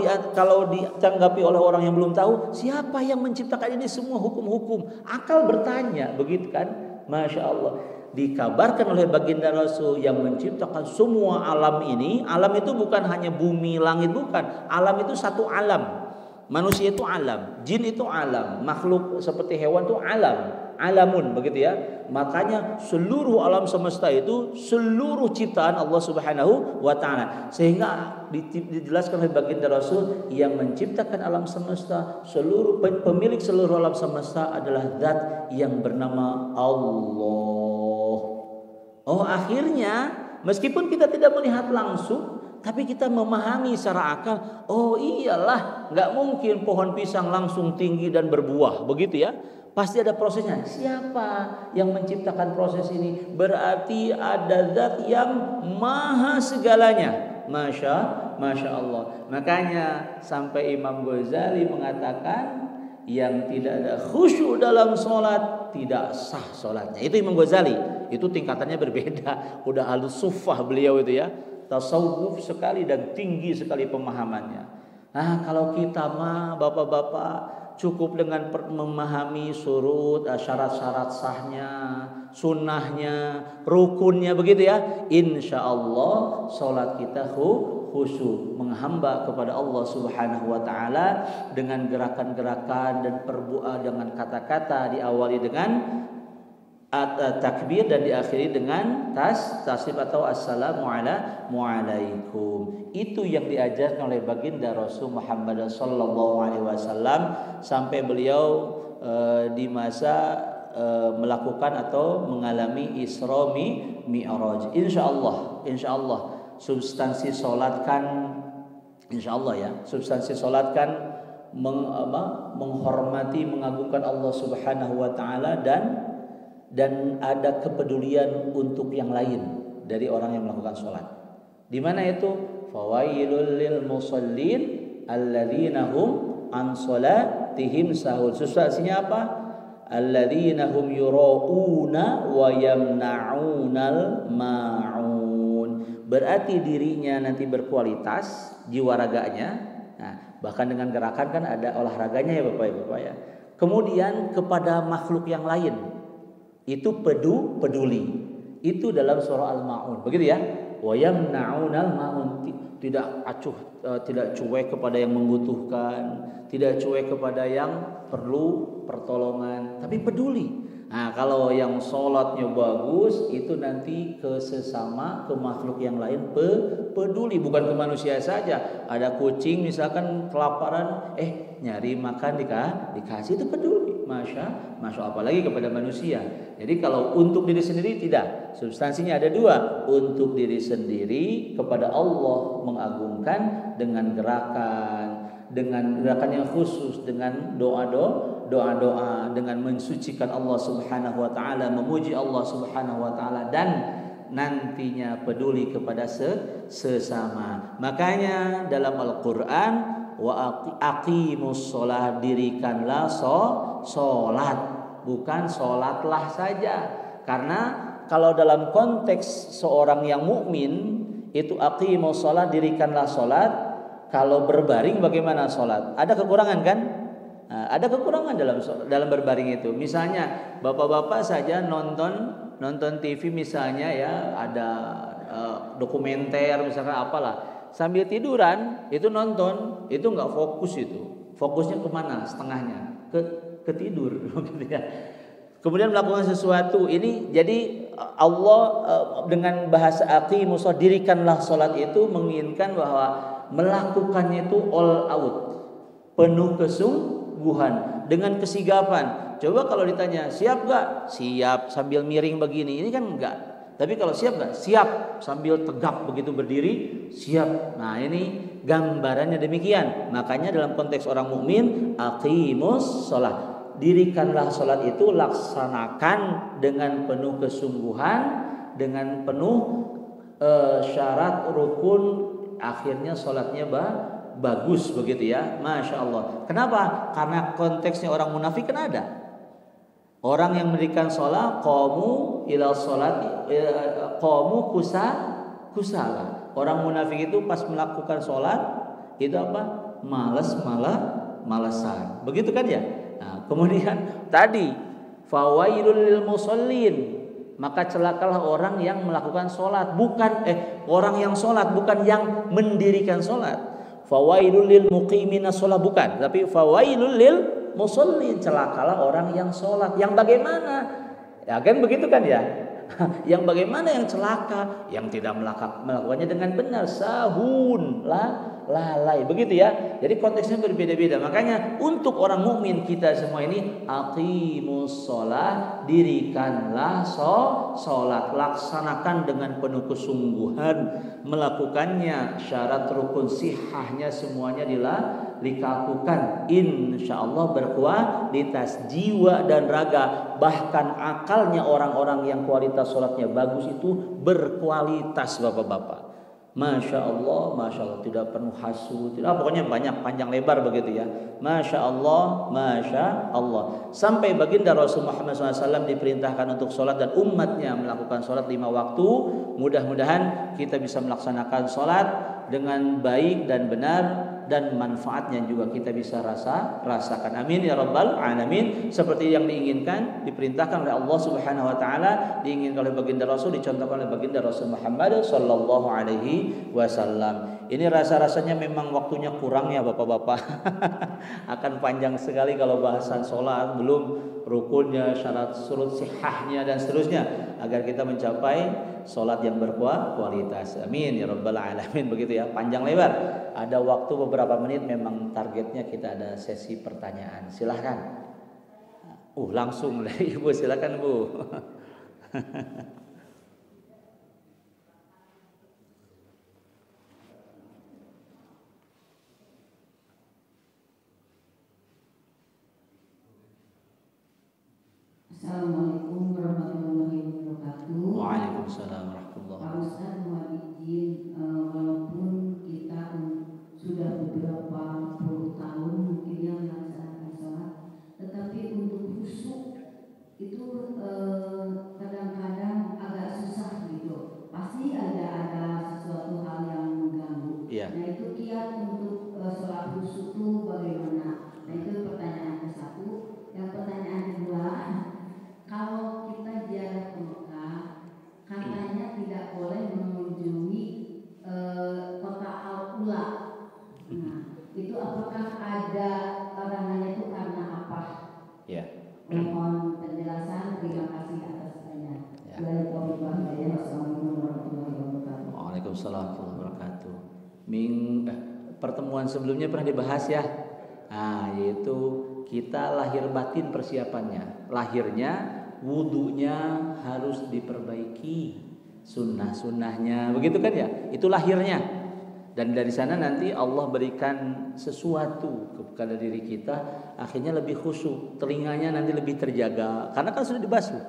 ditanggapi oleh orang yang belum tahu, siapa yang menciptakan ini semua hukum-hukum? Akal bertanya, begitu kan? Masya Allah. Dikabarkan oleh baginda Rasul yang menciptakan semua alam ini. Alam itu bukan hanya bumi, langit, bukan. Alam itu satu alam. Manusia itu alam, jin itu alam, makhluk seperti hewan itu alamun begitu ya. Makanya seluruh alam semesta itu seluruh ciptaan Allah Subhanahu wa taala. Sehingga dijelaskan oleh baginda Rasul yang menciptakan alam semesta, pemilik seluruh alam semesta adalah Zat yang bernama Allah. Oh, akhirnya meskipun kita tidak melihat langsung, tapi kita memahami secara akal, oh iyalah, nggak mungkin pohon pisang langsung tinggi dan berbuah, begitu ya. Pasti ada prosesnya. Siapa yang menciptakan proses ini? Berarti ada Zat yang maha segalanya. Masya Allah. Makanya sampai Imam Ghazali mengatakan yang tidak ada khusyuk dalam sholat tidak sah sholatnya. Itu Imam Ghazali. Itu tingkatannya berbeda. Udah halus sufah beliau itu ya. Tasawuf sekali dan tinggi sekali pemahamannya. Nah, kalau kita mah bapak-bapak cukup dengan memahami surut, syarat-syarat sahnya, sunnahnya, rukunnya, begitu ya. Insya Allah sholat kita khusyuk, menghamba kepada Allah Subhanahu wa taala dengan gerakan-gerakan dan perbuatan, dengan kata-kata, diawali dengan takbir dan diakhiri dengan tasbih atau assalamualaikum. Itu yang diajarkan oleh baginda Rasul Muhammad sallallahu alaihi wasallam sampai beliau di masa melakukan atau mengalami Isra Mi'raj. Insyaallah substansi salat kan, insyaallah ya, substansi salat kan menghormati, mengagungkan Allah Subhanahu wa taala dan ada kepedulian untuk yang lain dari orang yang melakukan sholat. Di mana itu? Fawailul lil musallin alladzina hum an sholatihim sahun. Substansinya apa? Alladzina hum yura'una wa yamna'unal ma'un. Berarti dirinya nanti berkualitas, jiwa raganya. Nah, bahkan dengan gerakan kan ada olahraganya ya Bapak ya. Kemudian kepada makhluk yang lain itu peduli. Itu dalam surah Al-Ma'un. Begitu ya. Wa yamna'unal ma'un, tidak acuh, tidak cuek kepada yang membutuhkan, tidak cuek kepada yang perlu pertolongan, tapi peduli. Nah, kalau yang sholatnya bagus itu nanti ke sesama, ke makhluk yang lain peduli, bukan ke manusia saja. Ada kucing misalkan kelaparan, nyari makan dikasih, itu peduli. Masya apalagi kepada manusia. Jadi kalau untuk diri sendiri tidak. Substansinya ada dua. Untuk diri sendiri kepada Allah mengagungkan dengan gerakan yang khusus, dengan doa-doa, dengan mensucikan Allah Subhanahu wa taala, memuji Allah Subhanahu wa taala, dan nantinya peduli kepada sesama. Makanya dalam Al-Qur'an, wa aqimus sholat, dirikanlah sholat, bukan sholatlah saja. Karena kalau dalam konteks seorang yang mukmin itu aqimus sholat, dirikanlah sholat. Kalau berbaring bagaimana sholat? Ada kekurangan kan? Nah, ada kekurangan dalam berbaring itu. Misalnya bapak-bapak saja nonton TV misalnya ya, ada dokumenter misalkan apalah, sambil tiduran itu nonton, itu nggak fokus, itu fokusnya kemana? Setengahnya ke tidur. Kemudian melakukan sesuatu ini, jadi Allah dengan bahasa aqimus sholat, dirikanlah sholat itu menginginkan bahwa melakukannya itu all out, penuh kesungguhan, dengan kesigapan. Coba kalau ditanya siap gak? Siap sambil miring begini, ini kan enggak. Tapi kalau siap gak? Siap sambil tegap begitu berdiri, siap. Nah ini gambarannya demikian. Makanya dalam konteks orang mukmin, aqimus sholat, dirikanlah sholat itu laksanakan dengan penuh kesungguhan, dengan penuh syarat rukun, akhirnya sholatnya bagus begitu ya. Masya Allah. Kenapa? Karena konteksnya orang munafik kan ada. Orang yang mendirikan sholat, qamu ila sholat, qamu kusala. Orang munafik itu pas melakukan sholat itu apa? Malasan. Begitu kan ya? Nah, kemudian tadi fawailul lil musallin, maka celakalah orang yang melakukan sholat, bukan orang yang sholat, bukan yang mendirikan sholat. Fawailul lil muqimina sholat, bukan, tapi fawailul lil musallin, celakalah orang yang sholat. Yang bagaimana? Ya kan begitu kan ya? Yang bagaimana yang celaka? Yang tidak melakukannya dengan benar, sahun, lalai, begitu ya. Jadi konteksnya berbeda-beda. Makanya untuk orang mukmin kita semua ini, aqimus sholat, dirikanlah sholat, laksanakan dengan penuh kesungguhan melakukannya. Syarat rukun sihahnya semuanya dilakukan. Insyaallah berkualitas jiwa dan raga, bahkan akalnya orang-orang yang kualitas sholatnya bagus itu berkualitas, bapak-bapak. Masya Allah, tidak penuh hasud, pokoknya banyak panjang lebar begitu ya. Masya Allah. Sampai baginda Rasul Muhammad SAW diperintahkan untuk sholat dan umatnya melakukan sholat 5 waktu. Mudah-mudahan kita bisa melaksanakan sholat dengan baik dan benar dan manfaatnya juga kita bisa rasakan. Amin ya rabbal alamin. Seperti yang diinginkan, diperintahkan oleh Allah Subhanahu wa taala, diinginkan oleh baginda Rasul, dicontohkan oleh baginda Rasul Muhammad sallallahu alaihi wasallam. Ini rasa-rasanya memang waktunya kurang ya Bapak-bapak. Akan panjang sekali kalau bahasan sholat, belum rukunnya, syarat surut sihahnya dan seterusnya, agar kita mencapai sholat yang berkualitas. Amin ya rabbal alamin. Begitu ya, panjang lebar. Ada waktu beberapa menit, memang targetnya kita ada sesi pertanyaan. Silahkan. Langsung dari Ibu, silakan Bu. Assalamualaikum warahmatullahi wabarakatuh. Waalaikumsalam warahmatullahi Pak Ustaz, mohon izin, walaupun kita sudah beberapa puluh tahun mungkin yang melaksanakan sholat, tetapi untuk khusyuk itu kadang-kadang agak susah gitu. Pasti ada sesuatu hal yang mengganggu. Iya. Nah itu kiat untuk sholat khusyuk itu bagaimana? Nah itu pertanyaan ke satu. Yang pertanyaan kedua, kalau kita ziarah ke Mekah, katanya tidak boleh mengunjungi kota Al-Ula. Nah, itu apakah ada larangannya itu karena apa? Ya. Mohon penjelasan. Terima kasih atas pertanyaan. Ya. Wassalamualaikum warahmatullahi wabarakatuh. Waalaikumsalam warahmatullahi wabarakatuh. Pertemuan sebelumnya pernah dibahas ya. Yaitu kita lahir batin persiapannya. Lahirnya, wudunya harus diperbaiki, sunnah-sunnahnya, begitu kan ya? Itu lahirnya. Dan dari sana nanti Allah berikan sesuatu kepada diri kita, akhirnya lebih khusyuk, telinganya nanti lebih terjaga, karena kan sudah dibasuh.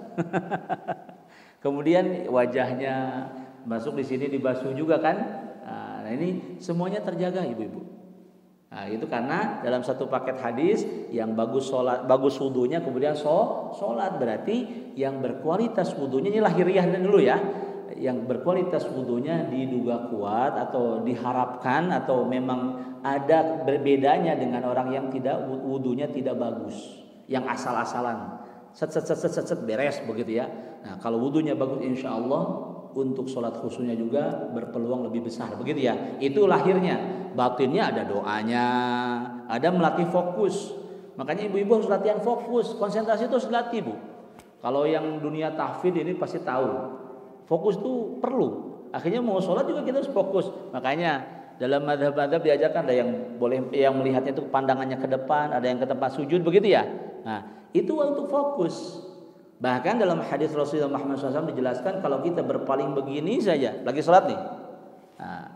Kemudian wajahnya masuk di sini dibasuh juga kan? Nah ini semuanya terjaga ibu-ibu. Nah, itu karena dalam satu paket hadis yang bagus wudunya, kemudian sholat, berarti yang berkualitas wudunya, ini lahiriah dulu ya, yang berkualitas wudunya diduga kuat atau diharapkan atau memang ada berbedanya dengan orang yang tidak wudunya tidak bagus, yang asal-asalan, set beres begitu ya. Nah kalau wudunya bagus, insya Allah untuk sholat khusyuknya juga berpeluang lebih besar, begitu ya. Itu lahirnya. Batinnya ada doanya, ada melatih fokus. Makanya ibu-ibu harus latihan fokus, konsentrasi itu harus dilatih Bu. Kalau yang dunia tahfidz ini pasti tahu, fokus itu perlu. Akhirnya mau sholat juga kita harus fokus. Makanya dalam madhab-madhab diajarkan, ada yang boleh yang melihatnya itu pandangannya ke depan, ada yang ke tempat sujud, begitu ya. Nah itu untuk fokus. Bahkan dalam hadis Rasulullah Muhammad SAW dijelaskan, kalau kita berpaling begini saja, lagi sholat nih,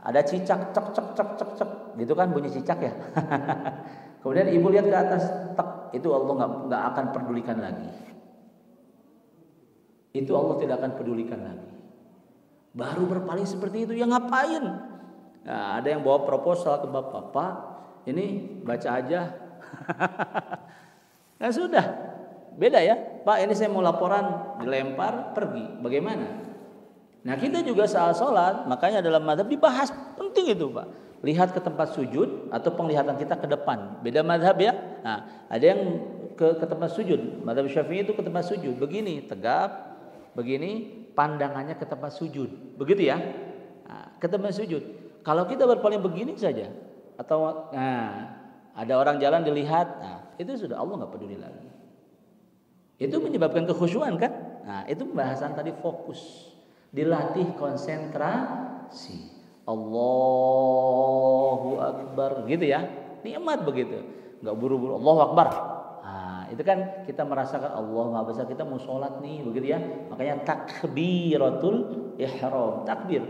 ada cicak cek gitu kan, bunyi cicak ya. Kemudian ibu lihat ke atas, tek, itu Allah nggak akan pedulikan lagi. Itu Allah tidak akan pedulikan lagi. Baru berpaling seperti itu, ya ngapain? Nah, ada yang bawa proposal ke bapak, Pak, ini baca aja. Nah sudah, beda ya, Pak, ini saya mau laporan, dilempar, pergi. Bagaimana? Nah kita juga saat sholat, makanya dalam madhab dibahas, penting itu Pak. Lihat ke tempat sujud atau penglihatan kita ke depan, beda madhab ya. Nah ada yang ke tempat sujud, madhab Syafi'i itu ke tempat sujud, begini tegap, begini pandangannya ke tempat sujud, begitu ya. Nah, ke tempat sujud. Kalau kita berpaling begini saja, atau ada orang jalan dilihat, itu sudah Allah nggak peduli lagi. Itu menyebabkan kekhusyuan kan? Nah itu pembahasan tadi, fokus. Dilatih konsentrasi. Allahu Akbar gitu ya. Nikmat begitu. Enggak buru-buru Allahu Akbar. Nah, itu kan kita merasakan Allah Maha Besar, kita mau sholat nih, begitu ya. Makanya takbiratul ihram, takbir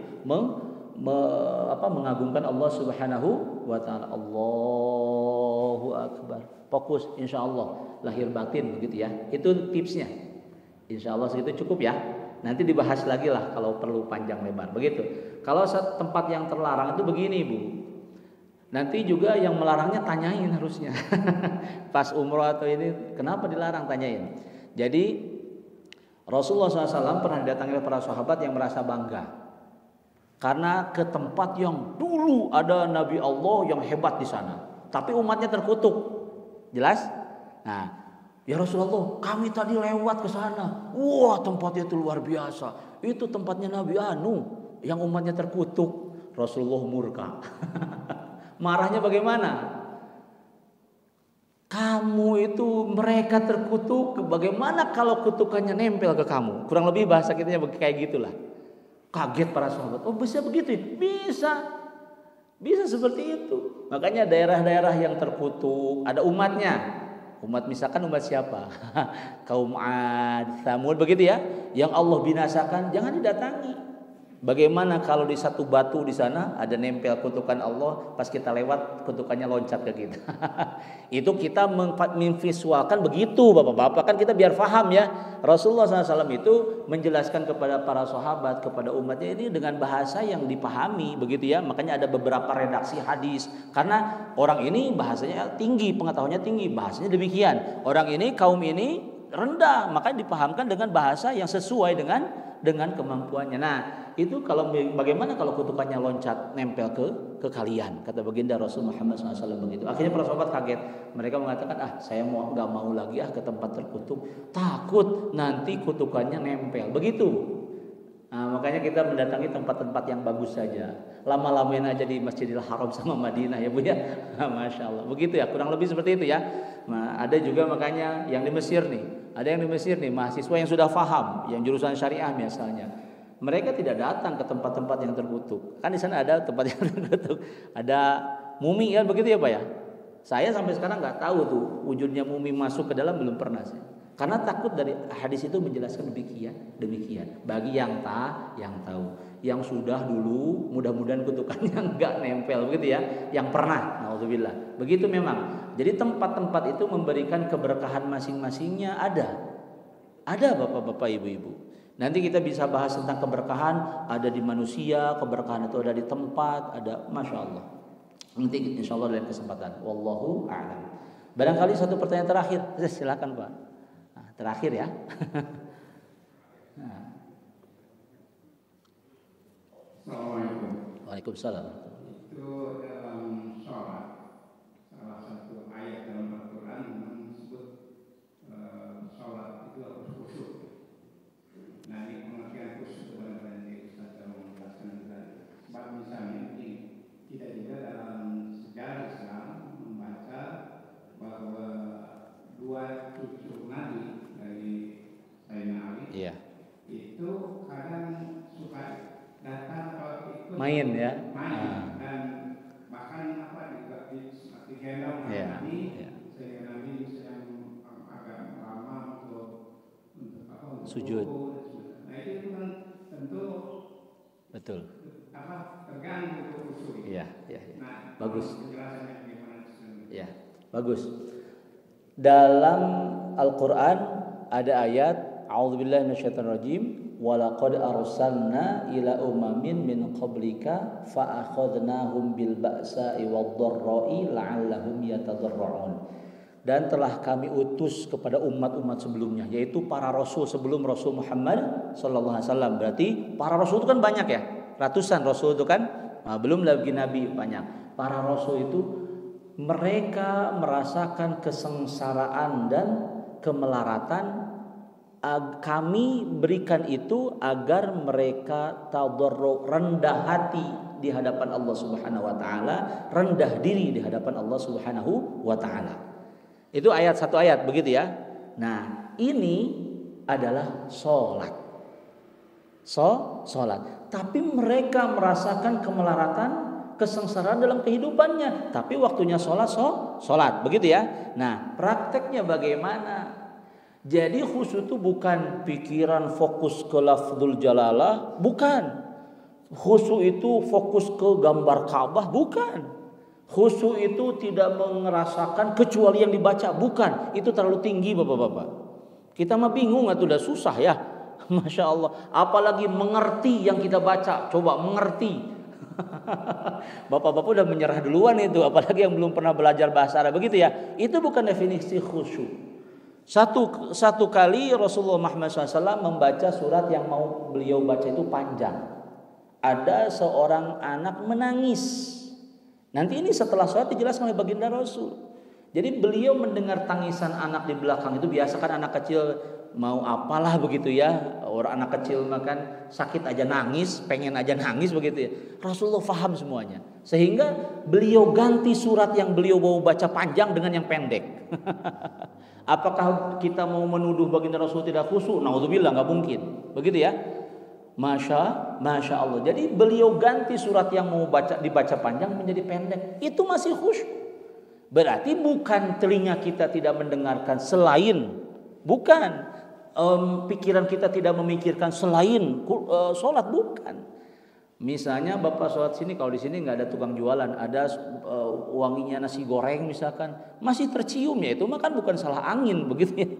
mengagungkan Allah Subhanahu wa taala. Allahu Akbar. Fokus, insyaallah lahir batin begitu ya. Itu tipsnya. Insyaallah segitu cukup ya. Nanti dibahas lagi lah kalau perlu panjang lebar, begitu. Kalau tempat yang terlarang itu begini Bu, nanti juga yang melarangnya tanyain harusnya. Pas umroh atau ini kenapa dilarang, tanyain. Jadi Rasulullah SAW pernah didatangi oleh para sahabat yang merasa bangga Karena ke tempat yang dulu ada Nabi Allah yang hebat di sana, tapi umatnya terkutuk. Jelas? Nah, ya Rasulullah, kami tadi lewat ke sana. Wah, tempatnya itu luar biasa. Itu tempatnya Nabi Anu yang umatnya terkutuk. Rasulullah murka. Marahnya bagaimana? Kamu itu mereka terkutuk, bagaimana kalau kutukannya nempel ke kamu? Kurang lebih bahasa kitanya kayak gitulah. Kaget para sahabat. Oh, bisa begitu ya? Bisa. Bisa seperti itu. Makanya daerah-daerah yang terkutuk ada umatnya. Umat misalkan umat siapa? Kaum Ad, Tsamud begitu ya. Yang Allah binasakan jangan didatangi. Bagaimana kalau di satu batu di sana ada nempel kutukan Allah, pas kita lewat kutukannya loncat ke kita. Itu kita memvisualkan begitu Bapak-bapak, kan kita biar paham ya. Rasulullah SAW itu menjelaskan kepada para sahabat, kepada umatnya ini dengan bahasa yang dipahami begitu ya. Makanya ada beberapa redaksi hadis. Karena orang ini bahasanya tinggi, pengetahuannya tinggi, bahasanya demikian. Orang ini, kaum ini rendah, makanya dipahamkan dengan bahasa yang sesuai dengan kemampuannya. Nah, itu kalau bagaimana kalau kutukannya loncat nempel ke kalian, kata baginda Rasul Muhammad SAW begitu. Akhirnya para sahabat kaget, mereka mengatakan saya nggak mau lagi ke tempat terkutuk, takut nanti kutukannya nempel begitu. Nah, makanya kita mendatangi tempat-tempat yang bagus saja. Lama-lamain aja di Masjidil Haram sama Madinah ya Bu ya. Masya Allah, begitu ya, kurang lebih seperti itu ya. Nah, ada juga makanya yang di Mesir nih, ada yang di Mesir nih mahasiswa yang sudah paham, yang jurusan syariah misalnya. Mereka tidak datang ke tempat-tempat yang terkutuk. Kan di sana ada tempat yang terkutuk. Ada mumi kan begitu ya Pak ya. Saya sampai sekarang nggak tahu tuh wujudnya mumi masuk ke dalam, belum pernah sih. Karena takut dari hadis itu menjelaskan demikian. Bagi yang tahu. Yang sudah dulu mudah-mudahan kutukannya nggak nempel begitu ya. Yang pernah, naudzubillah. Begitu memang. Jadi tempat-tempat itu memberikan keberkahan masing-masingnya ada. Ada Bapak-bapak, Ibu-ibu. Nanti kita bisa bahas tentang keberkahan ada di manusia, keberkahan itu ada di tempat, ada, Masya Allah. Nanti insya Allah dalam kesempatan. Wallahu a'lam. Barangkali satu pertanyaan terakhir, silakan Pak. Nah, terakhir ya. Assalamualaikum. Waalaikumsalam. Itu dalam sholat, salah satu ayat dalam Al-Quran menyebut sholat itu harus khusyuk. Nah, ini pengertian khusyuk sebenarnya yang Ustaz telah menjelaskan tadi. Sebab misalnya ini tidak juga dalam sejarah Islam membaca bahwa dua cucu Nabi dari Sayyidina Ali itu kadang suka datang kalau ikut main ya, dan bahkan digendong Nabi sehingga Nabi sedang agak lama untuk sujud. Nah itu kan tentu Betul. terganggu khusyuk. Iya. Nah, Bagus. Penjelasannya bagaimana? Ya, bagus. Dalam Al-Quran ada ayat A'udzubillahi minasyaitonirrajim wa laqad arsalna ila umamin min qablika fa akhadnahum bil ba'sa'i wad-dharra'i la'allahum yatadarra'un. Dan telah kami utus kepada umat-umat sebelumnya, yaitu para rasul sebelum Rasul Muhammad sallallahu alaihi wasallam. Berarti para rasul itu kan banyak ya, ratusan rasul itu kan, belum lagi nabi banyak. Para rasul itu mereka merasakan kesengsaraan dan kemelaratan. Kami berikan itu agar mereka tadarru, rendah hati di hadapan Allah Subhanahu wa taala, rendah diri di hadapan Allah Subhanahu wa taala. Itu satu ayat begitu ya. Nah, ini adalah sholat. Sholat. Tapi mereka merasakan kemelaratan, kesengsaraan dalam kehidupannya. Tapi waktunya sholat. Begitu ya. Nah, prakteknya bagaimana? Jadi khusyuk itu bukan pikiran fokus ke lafzul jalalah. Bukan. Khusyuk itu fokus ke gambar Ka'bah. Bukan. Khusyuk itu tidak merasakan kecuali yang dibaca. Bukan. Itu terlalu tinggi Bapak-bapak. Kita mah bingung atau udah susah ya. Masya Allah. Apalagi mengerti yang kita baca. Coba mengerti. Bapak-bapak udah menyerah duluan itu. Apalagi yang belum pernah belajar bahasa Arab. Begitu ya. Itu bukan definisi khusyuk. Satu kali Rasulullah Muhammad SAW membaca surat yang mau beliau baca itu panjang. ada seorang anak menangis. Nanti ini setelah sholat dijelaskan oleh baginda Rasul. Jadi beliau mendengar tangisan anak di belakang itu, biasa kan anak kecil mau apalah begitu ya. Orang anak kecil makan sakit aja nangis, pengen aja nangis begitu ya. Rasulullah faham semuanya. Sehingga beliau ganti surat yang beliau mau baca panjang dengan yang pendek. Apakah kita mau menuduh baginda Rasul tidak khusyuk? Naudzubillah, nggak mungkin. Begitu ya. Masya Allah. Jadi beliau ganti surat yang mau dibaca panjang menjadi pendek. Itu masih khusyuk. Berarti bukan telinga kita tidak mendengarkan selain, bukan pikiran kita tidak memikirkan selain sholat, bukan. Misalnya bapak sholat sini, kalau di sini nggak ada tukang jualan, ada wanginya nasi goreng misalkan, masih tercium ya, itu maka bukan salah angin begitu ya.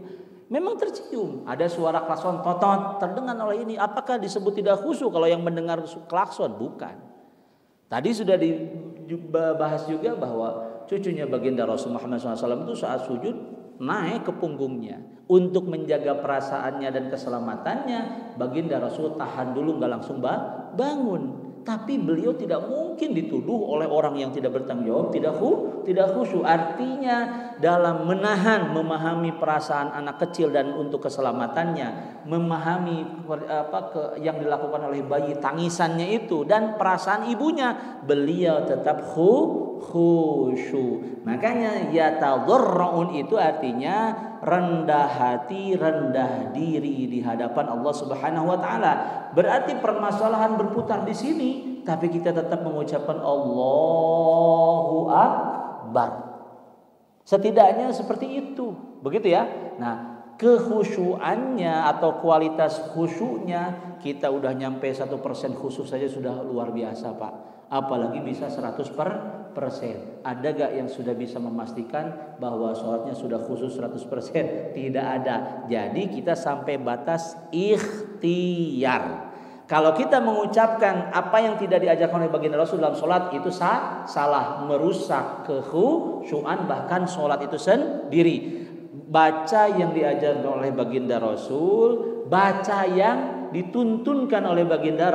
Memang tercium, ada suara klakson totot terdengar oleh ini, apakah disebut tidak khusyuk kalau yang mendengar klakson? Bukan. Tadi sudah dibahas juga bahwa cucunya baginda Rasul Muhammad SAW itu saat sujud naik ke punggungnya untuk menjaga perasaannya dan keselamatannya. Baginda Rasul tahan dulu, nggak langsung bangun. Tapi beliau tidak mungkin dituduh oleh orang yang tidak bertanggung jawab tidak khusyuk. Artinya dalam memahami perasaan anak kecil dan untuk keselamatannya, memahami yang dilakukan oleh bayi, tangisannya itu dan perasaan ibunya, beliau tetap khusyuk. Makanya yatadarra'un itu artinya rendah hati, rendah diri di hadapan Allah Subhanahu wa taala. Berarti permasalahan berputar di sini, tapi kita tetap mengucapkan Allahu Akbar. Setidaknya seperti itu. Begitu ya. Nah, kekhusyuannya atau kualitas khusyuknya, kita udah nyampe 1% khusyuk saja sudah luar biasa, Pak. Apalagi bisa 100%. Ada gak yang sudah bisa memastikan bahwa sholatnya sudah khusyuk 100%? Tidak ada. Jadi kita sampai batas ikhtiar. Kalau kita mengucapkan apa yang tidak diajarkan oleh baginda Rasul dalam sholat, itu salah, merusak kekhusyuan bahkan sholat itu sendiri. Baca yang diajarkan oleh baginda Rasul, baca yang dituntunkan oleh baginda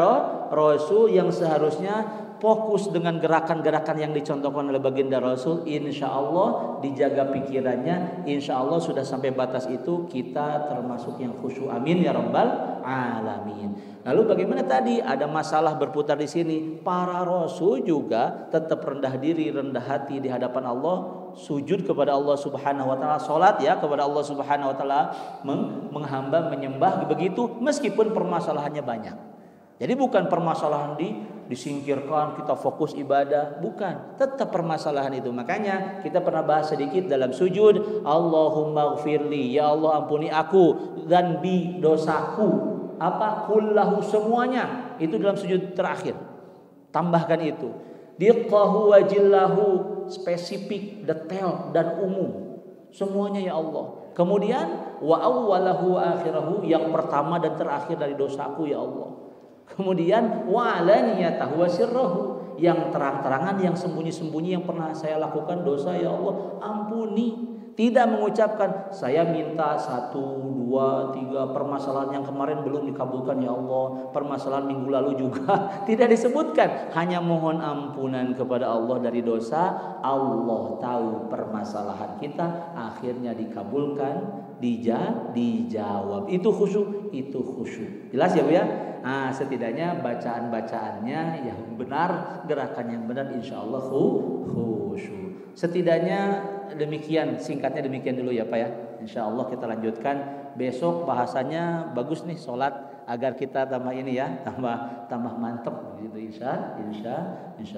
Rasul, yang seharusnya fokus dengan gerakan-gerakan yang dicontohkan oleh baginda Rasul. Insya Allah dijaga pikirannya, insya Allah sudah sampai batas itu kita termasuk yang khusyuk. Amin ya rabbal alamin. Lalu bagaimana tadi ada masalah berputar di sini? Para Rasul juga tetap rendah diri, rendah hati di hadapan Allah, sujud kepada Allah Subhanahu wa taala, salat ya kepada Allah Subhanahu wa taala, menghamba, menyembah begitu meskipun permasalahannya banyak. Jadi bukan permasalahan disingkirkan, kita fokus ibadah, bukan, tetap permasalahan itu. Makanya kita pernah bahas sedikit dalam sujud, Allahumma gfirli, ya Allah ampuni aku dan bi dosaku, apa kullahu, semuanya. Itu dalam sujud terakhir. Tambahkan itu. Diqahu wajillahu, spesifik, detail dan umum. Semuanya ya Allah. Kemudian wa awwalahu wa akhirahu, yang pertama dan terakhir dari dosaku ya Allah. Kemudian wa alaniyatahu wa sirrahu, yang terang-terangan, yang sembunyi-sembunyi yang pernah saya lakukan dosa ya Allah ampuni. Tidak mengucapkan saya minta 1, 2, 3 permasalahan yang kemarin belum dikabulkan ya Allah, permasalahan minggu lalu juga tidak disebutkan, hanya mohon ampunan kepada Allah dari dosa. Allah tahu permasalahan kita, akhirnya dikabulkan, dijawab. Itu khusyuk, itu khusyuk. Jelas ya Bu ya? Nah, setidaknya bacaan-bacaannya yang benar, gerakan yang benar, insya Allah khusyuk. Setidaknya demikian, singkatnya demikian dulu ya Pak ya. Insya Allah kita lanjutkan besok, bahasanya bagus nih, sholat agar kita tambah ini ya, tambah mantap gitu insya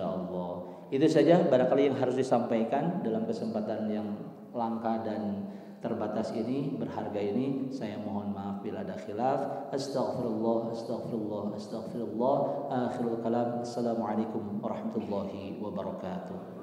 Allah. Itu saja barangkali yang harus disampaikan dalam kesempatan yang langka dan terbatas ini, berharga ini. Saya mohon maaf bila ada khilaf. Astaghfirullah. Akhirul kalam. Assalamualaikum warahmatullahi wabarakatuh.